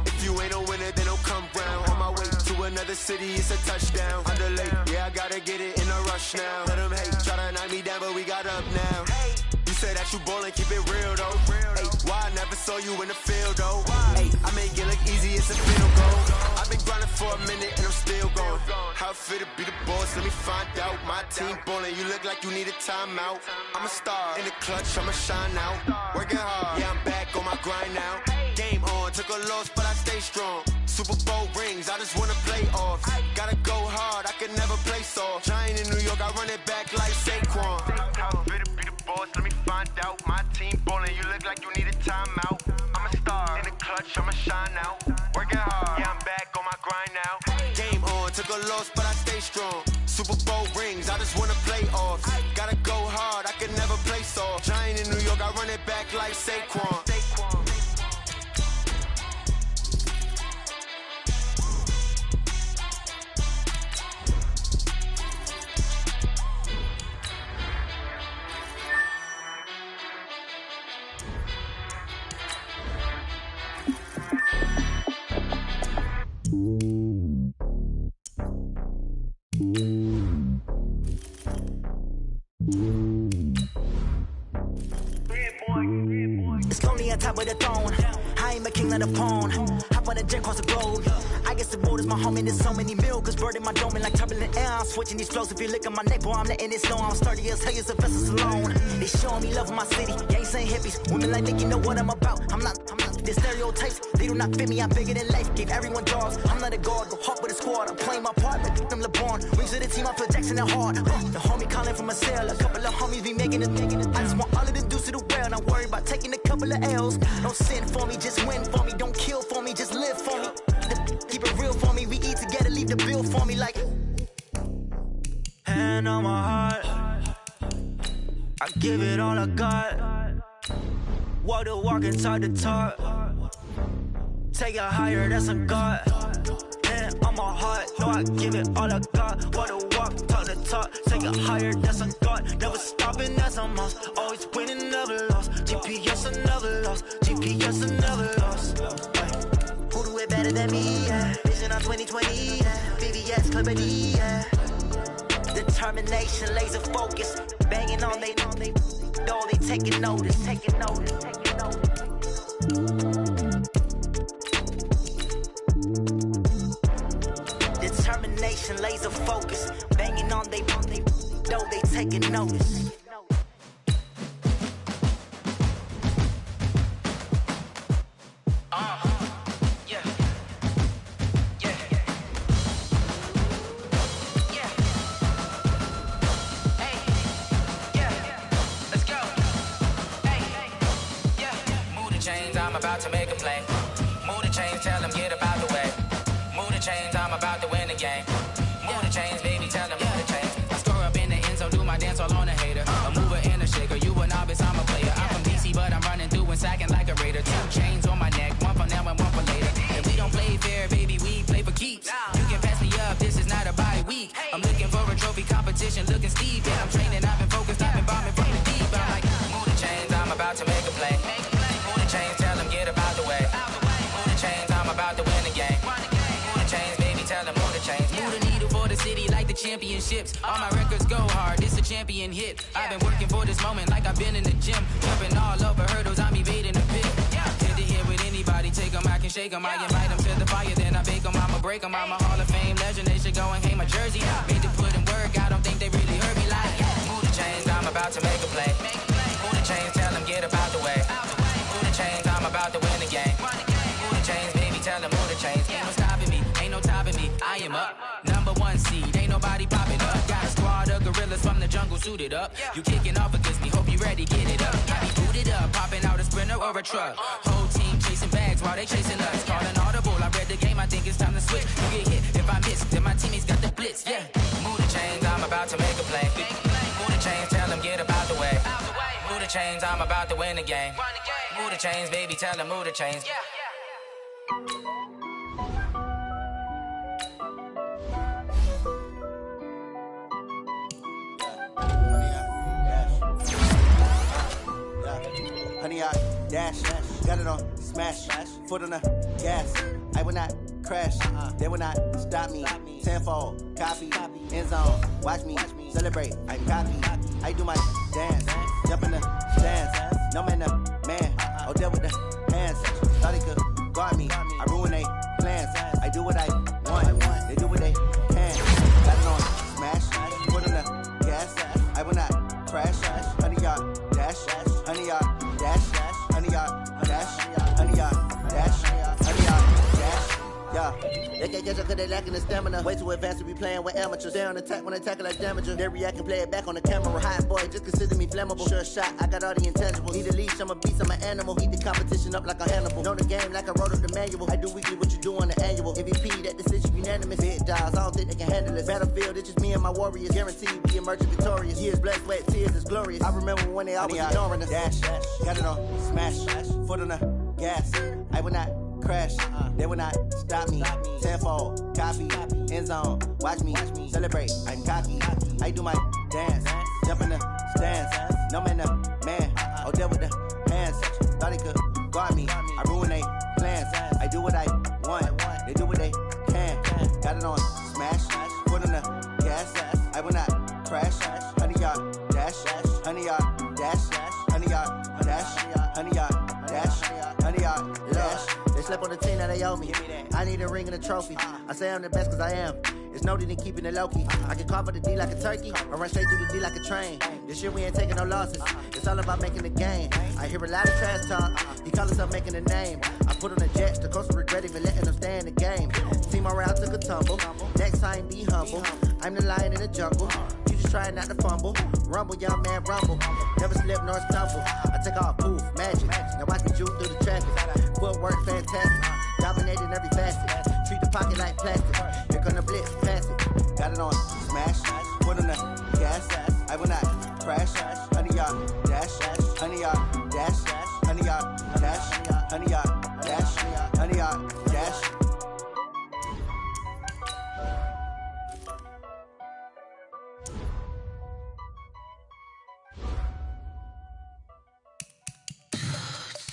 If you ain't a winner, then don't come round. On my way to another city, it's a touchdown. Underlay, yeah, I gotta get it in a rush now. Let them hate, try to knock me down, but we got up now. You say that you ballin', keep it real though. Hey, why I never saw you in the field though? Hey, I make it look easy, it's a field goal. I've been grinding for a minute and I'm still going. How fit to be the boss, let me find out. My team ballin', you look like you need a timeout. I'm a star, in the clutch, I'ma shine out. Working hard, yeah, I'm back on my grind now. Game on, took a loss, but I stay strong. Super Bowl rings, I just wanna play off. Gotta go hard, I can never play soft. Giant in New York, I run it back like Saquon. How fit to be the boss, let me find out. My team ballin', you look like you need a timeout. I'm a star, in the clutch, I'ma shine out. Working hard, yeah, I'm back on my grind now. rings, I just wanna play off. Gotta go hard, I can never play soft. Giant in New York, I run it back like Saquon. It's lonely on top of the throne. I ain't a king of the pawn. Hop on a jet across the globe. I guess the road is my home and there's so many milkers burning my dome like turbulent air. I'm switching these flows. If you look at my neck, boy, I'm letting it slow. I'm sturdy as hell as a vessel alone. They showing me love in my city. Gang saying hippies. Women like Nick, you know what I'm about. I'm not. The stereotypes, they do not fit me. I'm bigger than life. Gave everyone jobs. I'm not a guard. Go hard with a squad. I'm playing my part. Like I'm LeBron. Wings of the team. I feel Jackson and hard. The homie calling from a cell. A couple of homies be making it. I just want all of them dudes to the well. Not worry about taking a couple of L's. Don't sin for me, just win for me. Don't kill for me, just live for me. Keep it real for me. We eat together, leave the bill for me like. Hand on my heart, I give it all I got. Walk the walk and talk the talk. Take it higher, that's a God. Hand on my heart, no, I give it all I got. Walk the walk, talk the talk. Take it higher, that's a God. Never stopping, that's a must. Always winning, never lost. GPS, I never lost. GPS, I never lost. Who do it better than me? Yeah. Vision on 2020. Yeah. VVS, Clippity. Yeah. Determination, laser focus. Banging on they door, they taking notice. Taking notice. Taking notice. Determination, laser focus. Banging on they door, they taking notice. About to make a play. Move the chains, tell them get about the way. Move the chains, I'm about to win the game. Move the chains, baby, tell them move the chains. I score up in the end zone, do my dance all on a hater. A mover and a shaker, you a novice, I'm a player. I'm from DC, but I'm running through and sacking like a raider. 2 chains on my neck, one for now and one for later. If we don't play fair, baby, we play for keeps. You can pass me up, this is not a bye week. I'm looking for a trophy competition, looking steep. Yeah, I'm training, I've been focused, I've been bombing from the deep. I'm like, move the chains, I'm about to make a play. Move the chains, tell them get about the way. Move the chains, I'm about to win the game. Move the chains, baby, tell them move the chains. Move the needle for the city like the championships. All my records go hard, this a champion hit. I've been working for this moment like I've been in the gym. Jumping all over hurdles, I'm evading the pit. Head to head with anybody, take them, I can shake them. I invite them to the fire, then I bake them, I'ma break them. I'm a Hall of Fame legend, they should go and hang my jersey. Made to put in work, I don't think they really heard me like. Move the chains, I'm about to make a play. Move the chains, tell them get about the way. Move the chains, I'm about to win the game. Move the chains, baby, tell them move the chains. Ain't no stopping me, ain't no topping me. I am up, #1 seed, ain't nobody popping up. Got a squad of gorillas from the jungle suited up. You kicking off against me, hope you ready, get it up. I be booted up, popping out a sprinter or a truck. Whole team chasing bags while they chasing us. Calling audible, I read the game, I think it's time to switch. You get hit, if I miss, then my teammates got the blitz, yeah. Move the chains, I'm about to make a play. Move the chains, tell them get about the way. Move the chains, I'm about to win the game. Move the chains, baby, tell them move the chains. Honey, I dash, got it on smash, foot on the gas. I will not crash, they will not stop me. Tenfold, copy, end zone, watch me celebrate. I'm copy, I do my dance, jump in the stands. No man, man, oh there with the hands. Thought he could guard me, I ruin they plans. I do what I want, they do what they can. Got it on smash, foot on the gas. I will not crash, honey, y'all dash, honey, y'all dash, honey, y'all dash, honey, y'all dash, honey, y'all dash. Yeah, catch up cause they lacking the stamina. Way too advanced to be playing with amateurs. Stay on attack when they tackle like damager. They react and play it back on the camera. Hot boy, just consider me flammable. Sure shot, I got all the intangibles. Need a leash, I'm a beast, I'm an animal. Heat the competition up like a Hannibal. Know the game like I wrote up the manual. I do weekly what you do on the annual. MVP, that decision unanimous. Big dials, I don't think they can handle it. Battlefield, it's just me and my warriors. Guaranteed we emerge victorious. Years, blood, sweat, tears is glorious. I remember when they always ignoring us. Dash, got it on, smash, foot on the gas. I will not crash, they will not stop me. Tenfold, copy, end zone, watch me celebrate. I'm cocky, I do my dance, jump in the stands. No man, man, oh there with the hands. Thought he could guard me, I ruin they plans. I do what I want, they do what they can. Got it on, smash, foot on the gas. I will not crash, 100-yard dash, 100-yard dash, 100-yard dash, 100-yard dash, 100-yard dash. They slept on the team that they owe me. I need a ring and a trophy. I say I'm the best cause I am. It's noted in keeping it low-key. I can carve for the D like a turkey or run straight through the D like a train. This year we ain't taking no losses. It's all about making the game. I hear a lot of trash talk. He call himself making a name. I put on the Jets. The coach regret even letting them stay in the game. Team morale took a tumble. Next time be humble. I'm the lion in the jungle. You just trying not to fumble. Rumble, young man, rumble. Never slip nor stumble. I take off, poof, magic. Now watch me juke through the traffic. Footwork fantastic. Dominating every facet. Treat the pocket like plastic. Here come the blitz, pass it. Got it on, smash. Put on the gas. I will not crash. 100-yard dash. 100-yard dash. 100-yard dash. 100-yard dash. 100-yard dash.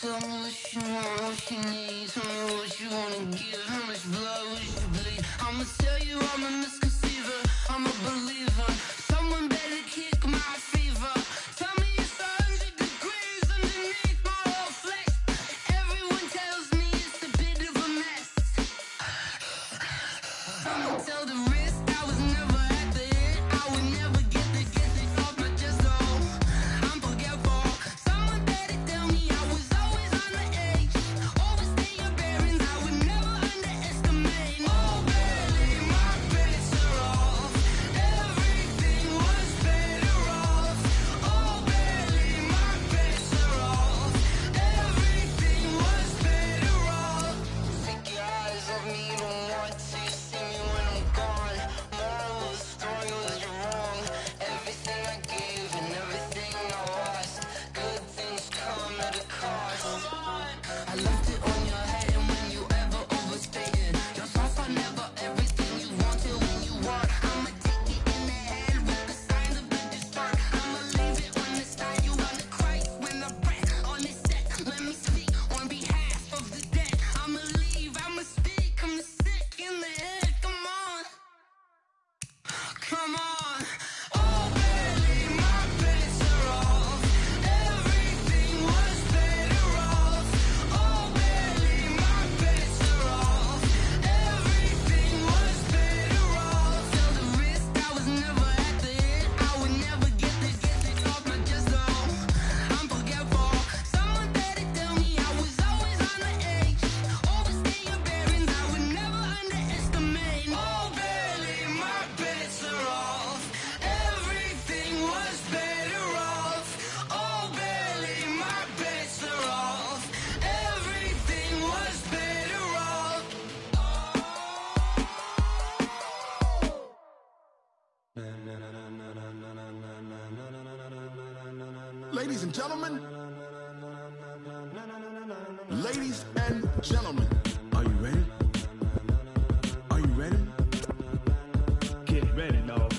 Tell me what you want, what you need. Tell me what you wanna give. How much blood would you bleed? I'ma tell you I'm a misconceiver. I'm a believer. Someone better kick my fever. Tell me it's 100 degrees underneath my whole flesh. Everyone tells me it's a bit of a mess. I'ma tell the risk I was never at the end. I would never get it off my chest. So I'm forgetful. Someone better tell me I was always on the edge. Always stay your bearings. I would never underestimate. Oh baby, my bets are off. Everything was better off. Oh baby, my bets are off. Everything was better off. Take your eyes off me, don't want to see me when I'm gone. Moral of the story was you're wrong. Everything I gave and everything I lost. Good things come at a cost. I left it on your head and when you ever overstated yourself, I never everything you wanted when you want. I'ma take it in the head with the signs of the distort. I'ma leave it on the side. You wanna cry when I press on this set. Let me speak on behalf of the dead. I'ma leave, I'ma speak. I'm the sick in the head. Come on, come on. Oh baby, my bets are off. Everything was better off. Oh baby, my bets are off. Everything was better off. Tell the risk I was never at the end. I would never get it off my chest. So I'm forgetful. Someone better tell me I was always on the edge. Always stay your bearings. I would never underestimate. Oh baby, my bets are off. Everything was better off. Oh baby, my bets are off. Everything was better off. Ladies and gentlemen, ladies and gentlemen, are you ready? Are you ready? Get ready, dog.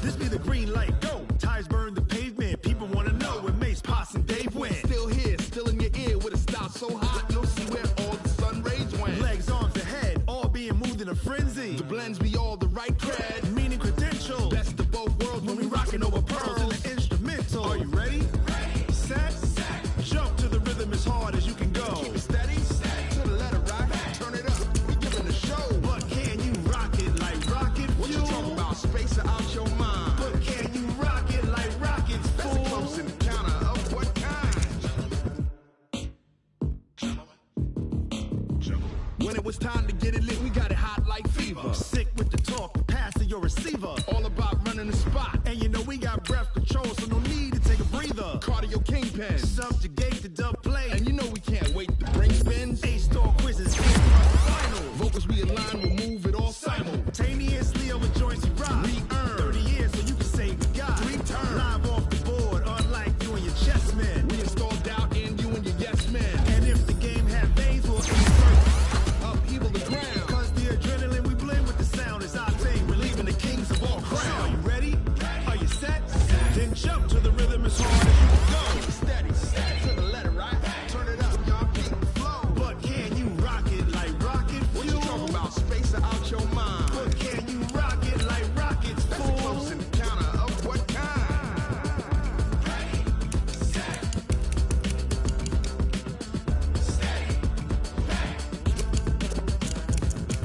This be the green light, go. Tires burn the pavement. People wanna know where Mace, Potts, and Dave went. Still here, still in your ear with a style so hot, you'll see where all the sun rays went. Legs, arms, and head, all being moved in a frenzy. The blends be all the right cred, meaning credentials. Best of both worlds when we rockin' over pearls in the instrumental. Are you ready? Ready. Set. Jump to the rhythm as hard as you can go. Keep it steady. receiver. All about running the spot. And you know we got breath control, so no need to take a breather. Cardio kingpin, subjugate the dub play. And you know we can't wait to bring spins. A-star quizzes, final. Vocals we align, we'll move it all simultaneously over joints we rock. We earn 30 years so you can say we got 3 turns. Live off the board, unlike you and your chess men. We install doubt in you and your yes men. And if the game had veins, we'll insert upheaval the ground. Cause the adrenaline we blend with the sound is our thing. Relieving the kings of all crowns. So are you ready? Are you set? Then jump to the rhythm as hard as you can go. Keep it steady, to the letter, right? Turn it up, y'all keep the flow. But can you rock it like rocket fuel? What you talking about? Space out your mind. But can you rock it like rockets, fool? That's close in the counter of what kind? Ready, set, steady,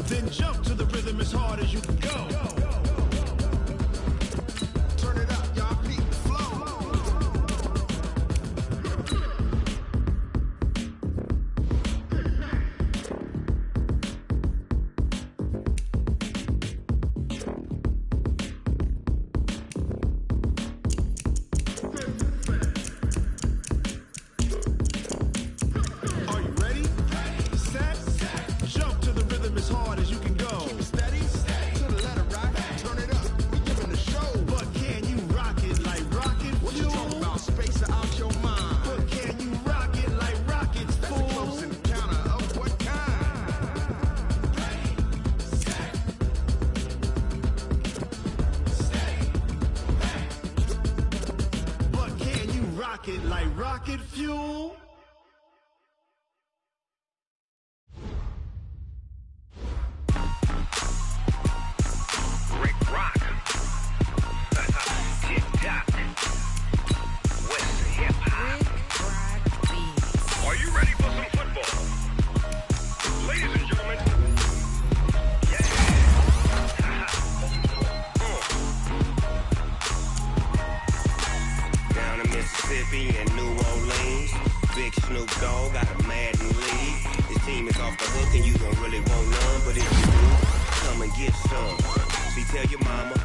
then jump to the rhythm as hard as you can go. Turn it up, y'all keep the flow. Are you ready? Set, jump to the rhythm as hard as you can go. Keep it steady, to the letter, right? Turn it up, we giving the show. But can you rock it like rocket fuel? What you talking about? Space out your mind. But can you rock it like rockets, fool? That's close in the counter of what kind? Ready, set, steady, but can you rock it like rocket fuel? Rick Rock. Tick-tock. West hip-hop. Are you ready for some football? Ladies and gentlemen. Yeah. Down in Mississippi and New Orleans, Big Snoop Dogg got a Madden league. His team is off the hook and you don't really want none, but if you do, come and get some. See, tell your mama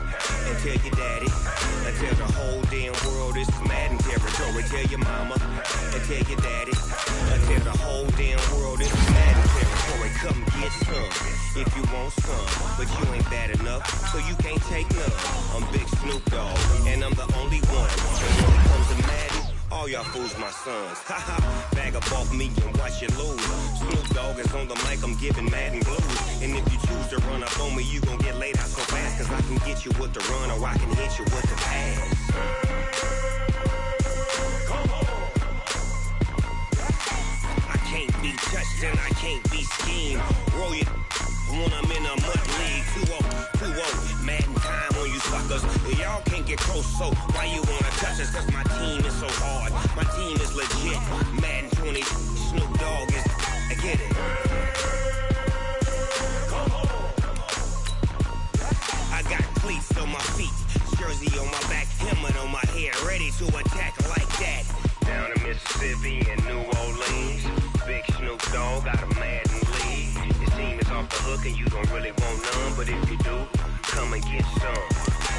and tell your daddy and tell the whole damn world this is Madden territory. Tell your mama and tell your daddy and tell the whole damn world this is Madden territory. Come get some if you want some, but you ain't bad enough, so you can't take none. I'm Big Snoop Dogg and I'm the only one. And when it comes to Madden, all y'all fools my sons. Haha, bag up off me and watch you lose. Snoop Dogg is on the mic, I'm giving Madden blues. And if you choose to run up on me, you gon' get laid out so fast. Cause I can get you with the run or I can hit you with the pass. Come on. I can't be touched and I can't be schemed. Roll it when I'm in a mud league. 2-0, Madden time on you suckers. Y'all can't get close, so why you wanna touch us? Cause my team is so hard, my team is legit. Madden 20, Snoop Dogg is, I get it. Come on. I got cleats on my feet, jersey on my back, helmet on my head, ready to attack like that. Down in Mississippi and New Orleans, Big Snoop Dogg got a Madden league. His team is off the hook and you don't really want none, but if you do, come and get some.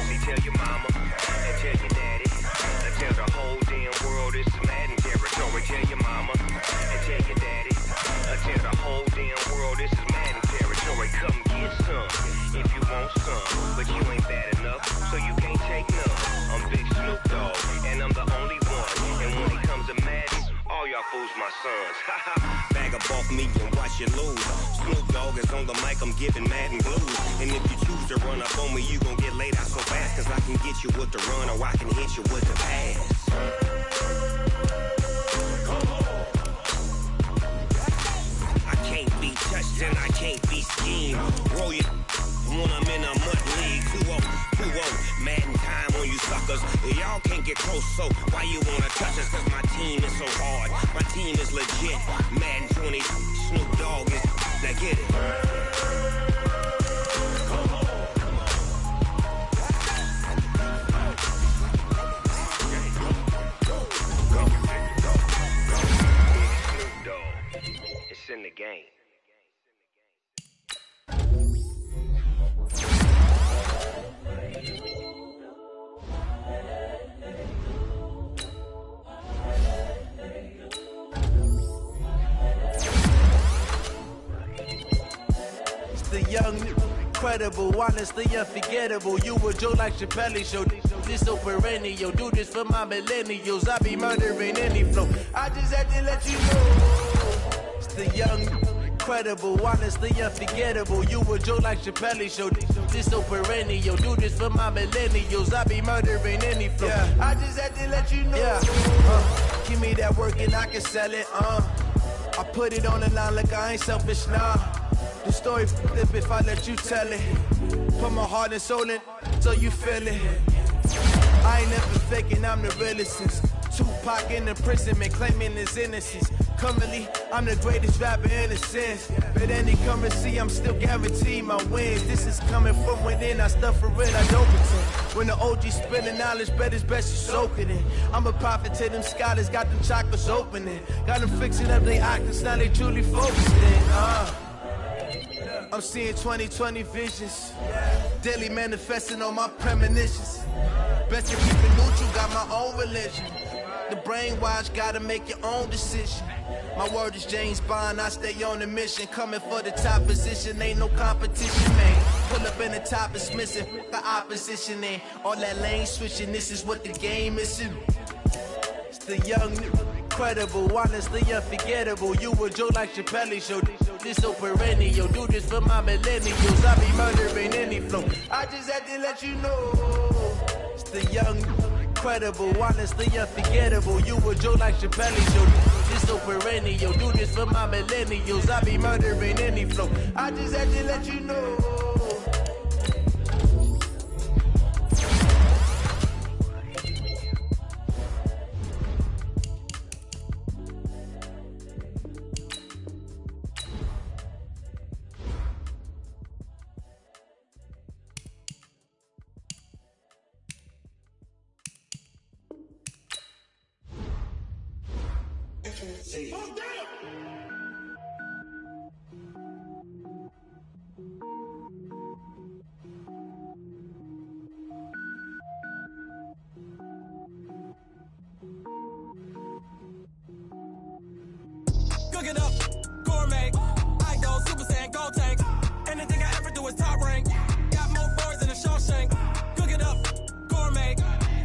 See, tell your mama and tell your daddy and tell the whole damn world this is Madden territory. Tell your mama and tell your daddy and tell the whole damn world this is Madden territory. Come get some if you want some, but you ain't bad enough, so you can't take none. I'm Big Snoop Dogg and I'm the only one. And when it comes to Madden, all y'all fools my sons. Bag up off me and watch you lose. Snoop Dogg is on the mic, I'm giving Madden blues. And if you choose to run up on me, you gon' get laid out so fast. Cause I can get you with the run or I can hit you with the pass. Come on. I can't be touched and I can't be schemed. Roll it when I'm in a mud league. 2-0, Madden time on you suckers. Y'all can't get close, so why you wanna touch us? Cause my team is so hard, my team is legit. Madden 20, Snoop Dogg is, now get it. Come on. Snoop Dogg, it's in the game. incredible, honestly unforgettable. You a Joe like Chappelle show. This so perennial, do this for my millennials. I be murdering any flow. I just had to let you know. It's the young, incredible, honestly unforgettable. You a Joe like Chappelle show. This so perennial, do this for my millennials. I be murdering any flow. Yeah. I just had to let you know. Yeah. Give me that work and I can sell it. I put it on the line like I ain't selfish, nah. The story flip if I let you tell it. Put my heart and soul in so you feel it. I ain't never faking, I'm the realest since Tupac in imprisonment, claiming his innocence. Currently, I'm the greatest rapper in a sense. But any currency, I'm still guaranteed my wins. This is coming from within, I stuff for it, I don't pretend. When the OG spilling knowledge, bet it's best you soak it in. I'm a prophet to them scholars, got them chakras opening. Got them fixing up they octaves, now they truly focused in. I'm seeing 2020 visions, daily manifesting on my premonitions. Best to keep it neutral, got my own religion. The brainwash, gotta make your own decision. My word is James Bond, I stay on the mission. Coming for the top position, ain't no competition, man. Pull up in the top, it's missing, the opposition in. All that lane switching, this is what the game is in. It's the young, incredible, honestly unforgettable. You a Joe like Chappelle show. This so perennial, do this for my millennials. I be murdering any flow. I just had to let you know. It's the young, incredible, honestly unforgettable. You a Joe like Chappelle show. This so perennial, do this for my millennials. I be murdering any flow. I just had to let you know. Cook it up, gourmet. I go Super Saiyan, gold tank. Anything I ever do is top rank. Got more boys than a Shawshank. Cook it up, gourmet.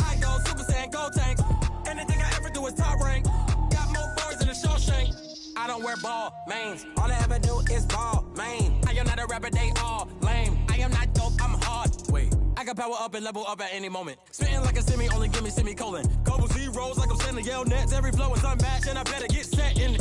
I go Super Saiyan, gold tank. Anything I ever do is top rank. Got more boys than a Shawshank. I don't wear ball mains. All I ever do is ball main. I am not a rapper, they all lame. I am not dope, I'm hard. Wait, I can power up and level up at any moment. Spitting like a semi, only give me semicolon. Couple zeros like I'm sending yell nets. Every flow is unmatched and I better get set in.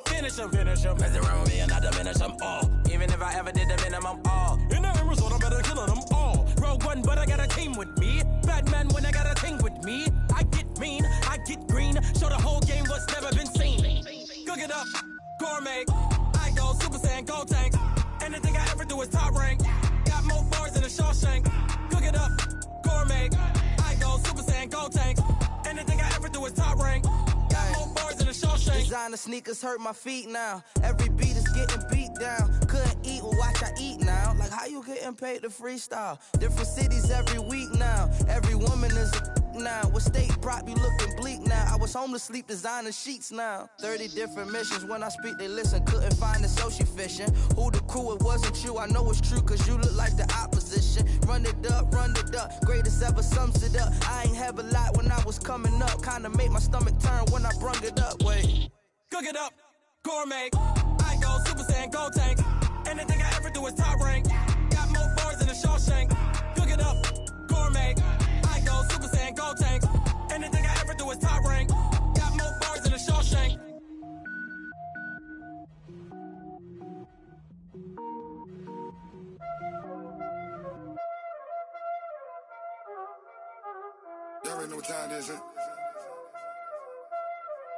Finish them. Mess around with me and I diminish them all. Even if I ever did the minimum, all. In the end result, I'm better killing them all. Rogue One, but I got a team with me. Batman when I got a team with me. I get mean, I get green. Show the whole game what's never been seen. Cook it up, gourmet. I go Super Saiyan, gold tank. Anything I ever do is top rank. Got more bars than a Shawshank. Cook it up, gourmet. I go Super Saiyan, gold tank. Anything I ever do is top rank. Got more bars than a Shawshank. Designer sneakers hurt my feet now. Every beat is getting beat down. Couldn't eat, well watch I eat now. Like how you getting paid to freestyle? Different cities every week now. Every woman is a now. What state prop you looking bleak now? I was home to sleep designing sheets now. 30 different missions. When I speak they listen. Couldn't find the social fishing. Who the crew? It wasn't you. I know it's true cause you look like the opposition. Run it up. Greatest ever sums it up. I ain't have a lot when I was coming up. Kinda made my stomach turn when I brung it up. Wait. Cook it up, gourmet. I go Super Saiyan, gold tank. Anything I ever do is top rank. Got more bars than a Shawshank. Cook it up, gourmet. I go Super Saiyan, gold tank. Anything I ever do is top rank. Got more bars than a Shawshank. Y'all already know what time it is, huh?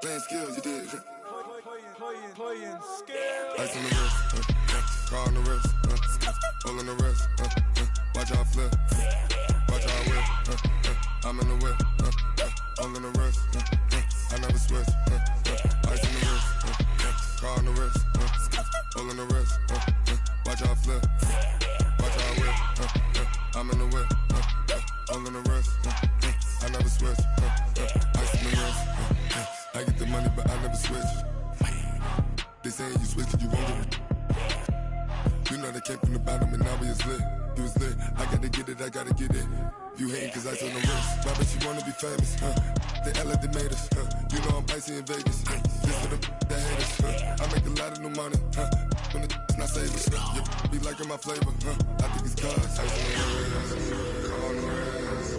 Playing skills, you did, huh? Playing skills. Ice on the wrist, car on the wrist, hole on the wrist, watch how I flip, watch how I whip, I'm in the whip, hole on the wrist, I never switch, ice on the wrist, car on the wrist, hole on the wrist, watch how I flip, watch how I whip, I'm in the whip, hole on the wrist, I never switch, ice on the wrist, I get the money but I never switch. They saying you switch cause you want it. You know they came from the bottom and now we is lit, you was lit. I gotta get it, I gotta get it. You hating cause I on the wrist. My bitch, you wanna be famous, huh? They act like they made us, huh? You know I'm icy in Vegas, huh? This for the that hate us, huh? I make a lot of new money, huh? When the not savers, you be liking my flavor, huh? I think it's God's. Ice on the wrist, on the wrist,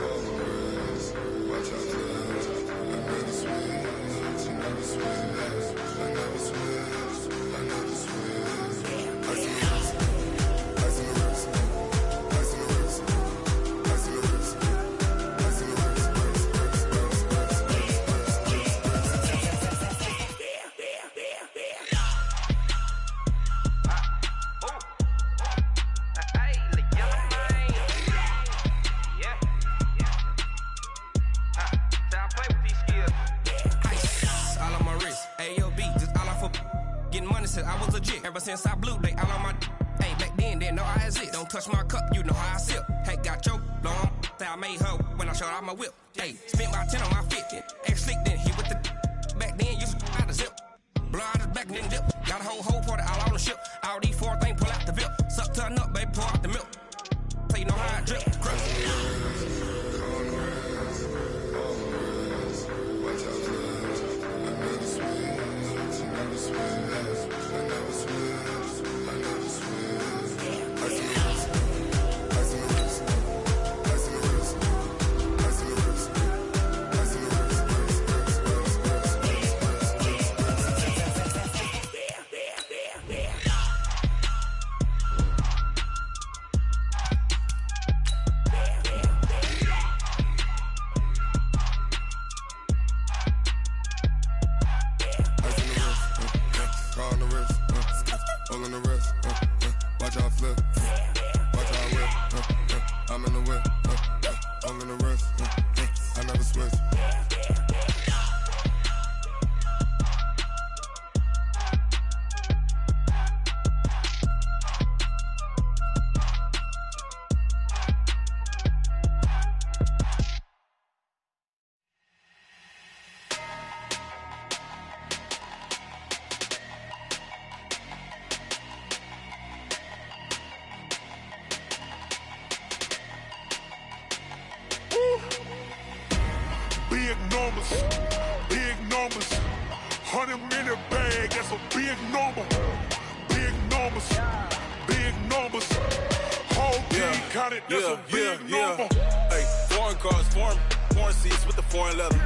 on the wrist. Watch out, cuz I never switch, I never switch, I never switch, I never switch. Ice on the wrist, ice on the wrist, ice on the wrist, ice on the wrist, ice on the wrist, I was legit. Ever since I blew, they all on my hey, back then, didn't know I exist. Don't touch my cup, you know how I sip. Hey, got your long, say I made her when I showed out my whip. Hey, spent my 10 on my 50. Ex-slick, then hit with the back then, used to out the zip. Blow out his back and then dip. Got a whole party all on the ship. All these 4 things, pull out the VIP. Suck to a nut, baby, pour out the milk. So you know how I drip. Big numbers, 100-minute bag, that's a big number. Big numbers, whole team counted, that's a big number. Hey, foreign cars, foreign seats with the foreign leather.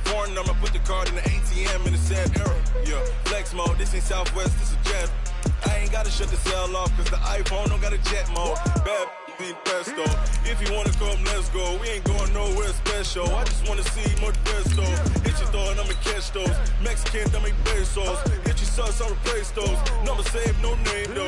Foreign number, put the card in the ATM in the sad era. Yeah, flex mode, this ain't Southwest, this is jet. I ain't gotta shut the cell off, cause the iPhone don't got a jet mode. Bad be pesto. If you wanna come, let's go. We ain't going nowhere special. I just wanna see more pesto. Hit your throw and I'ma catch those. Mexican, I make pesos. Hit your sauce, I'll replace those. Number save, no name though.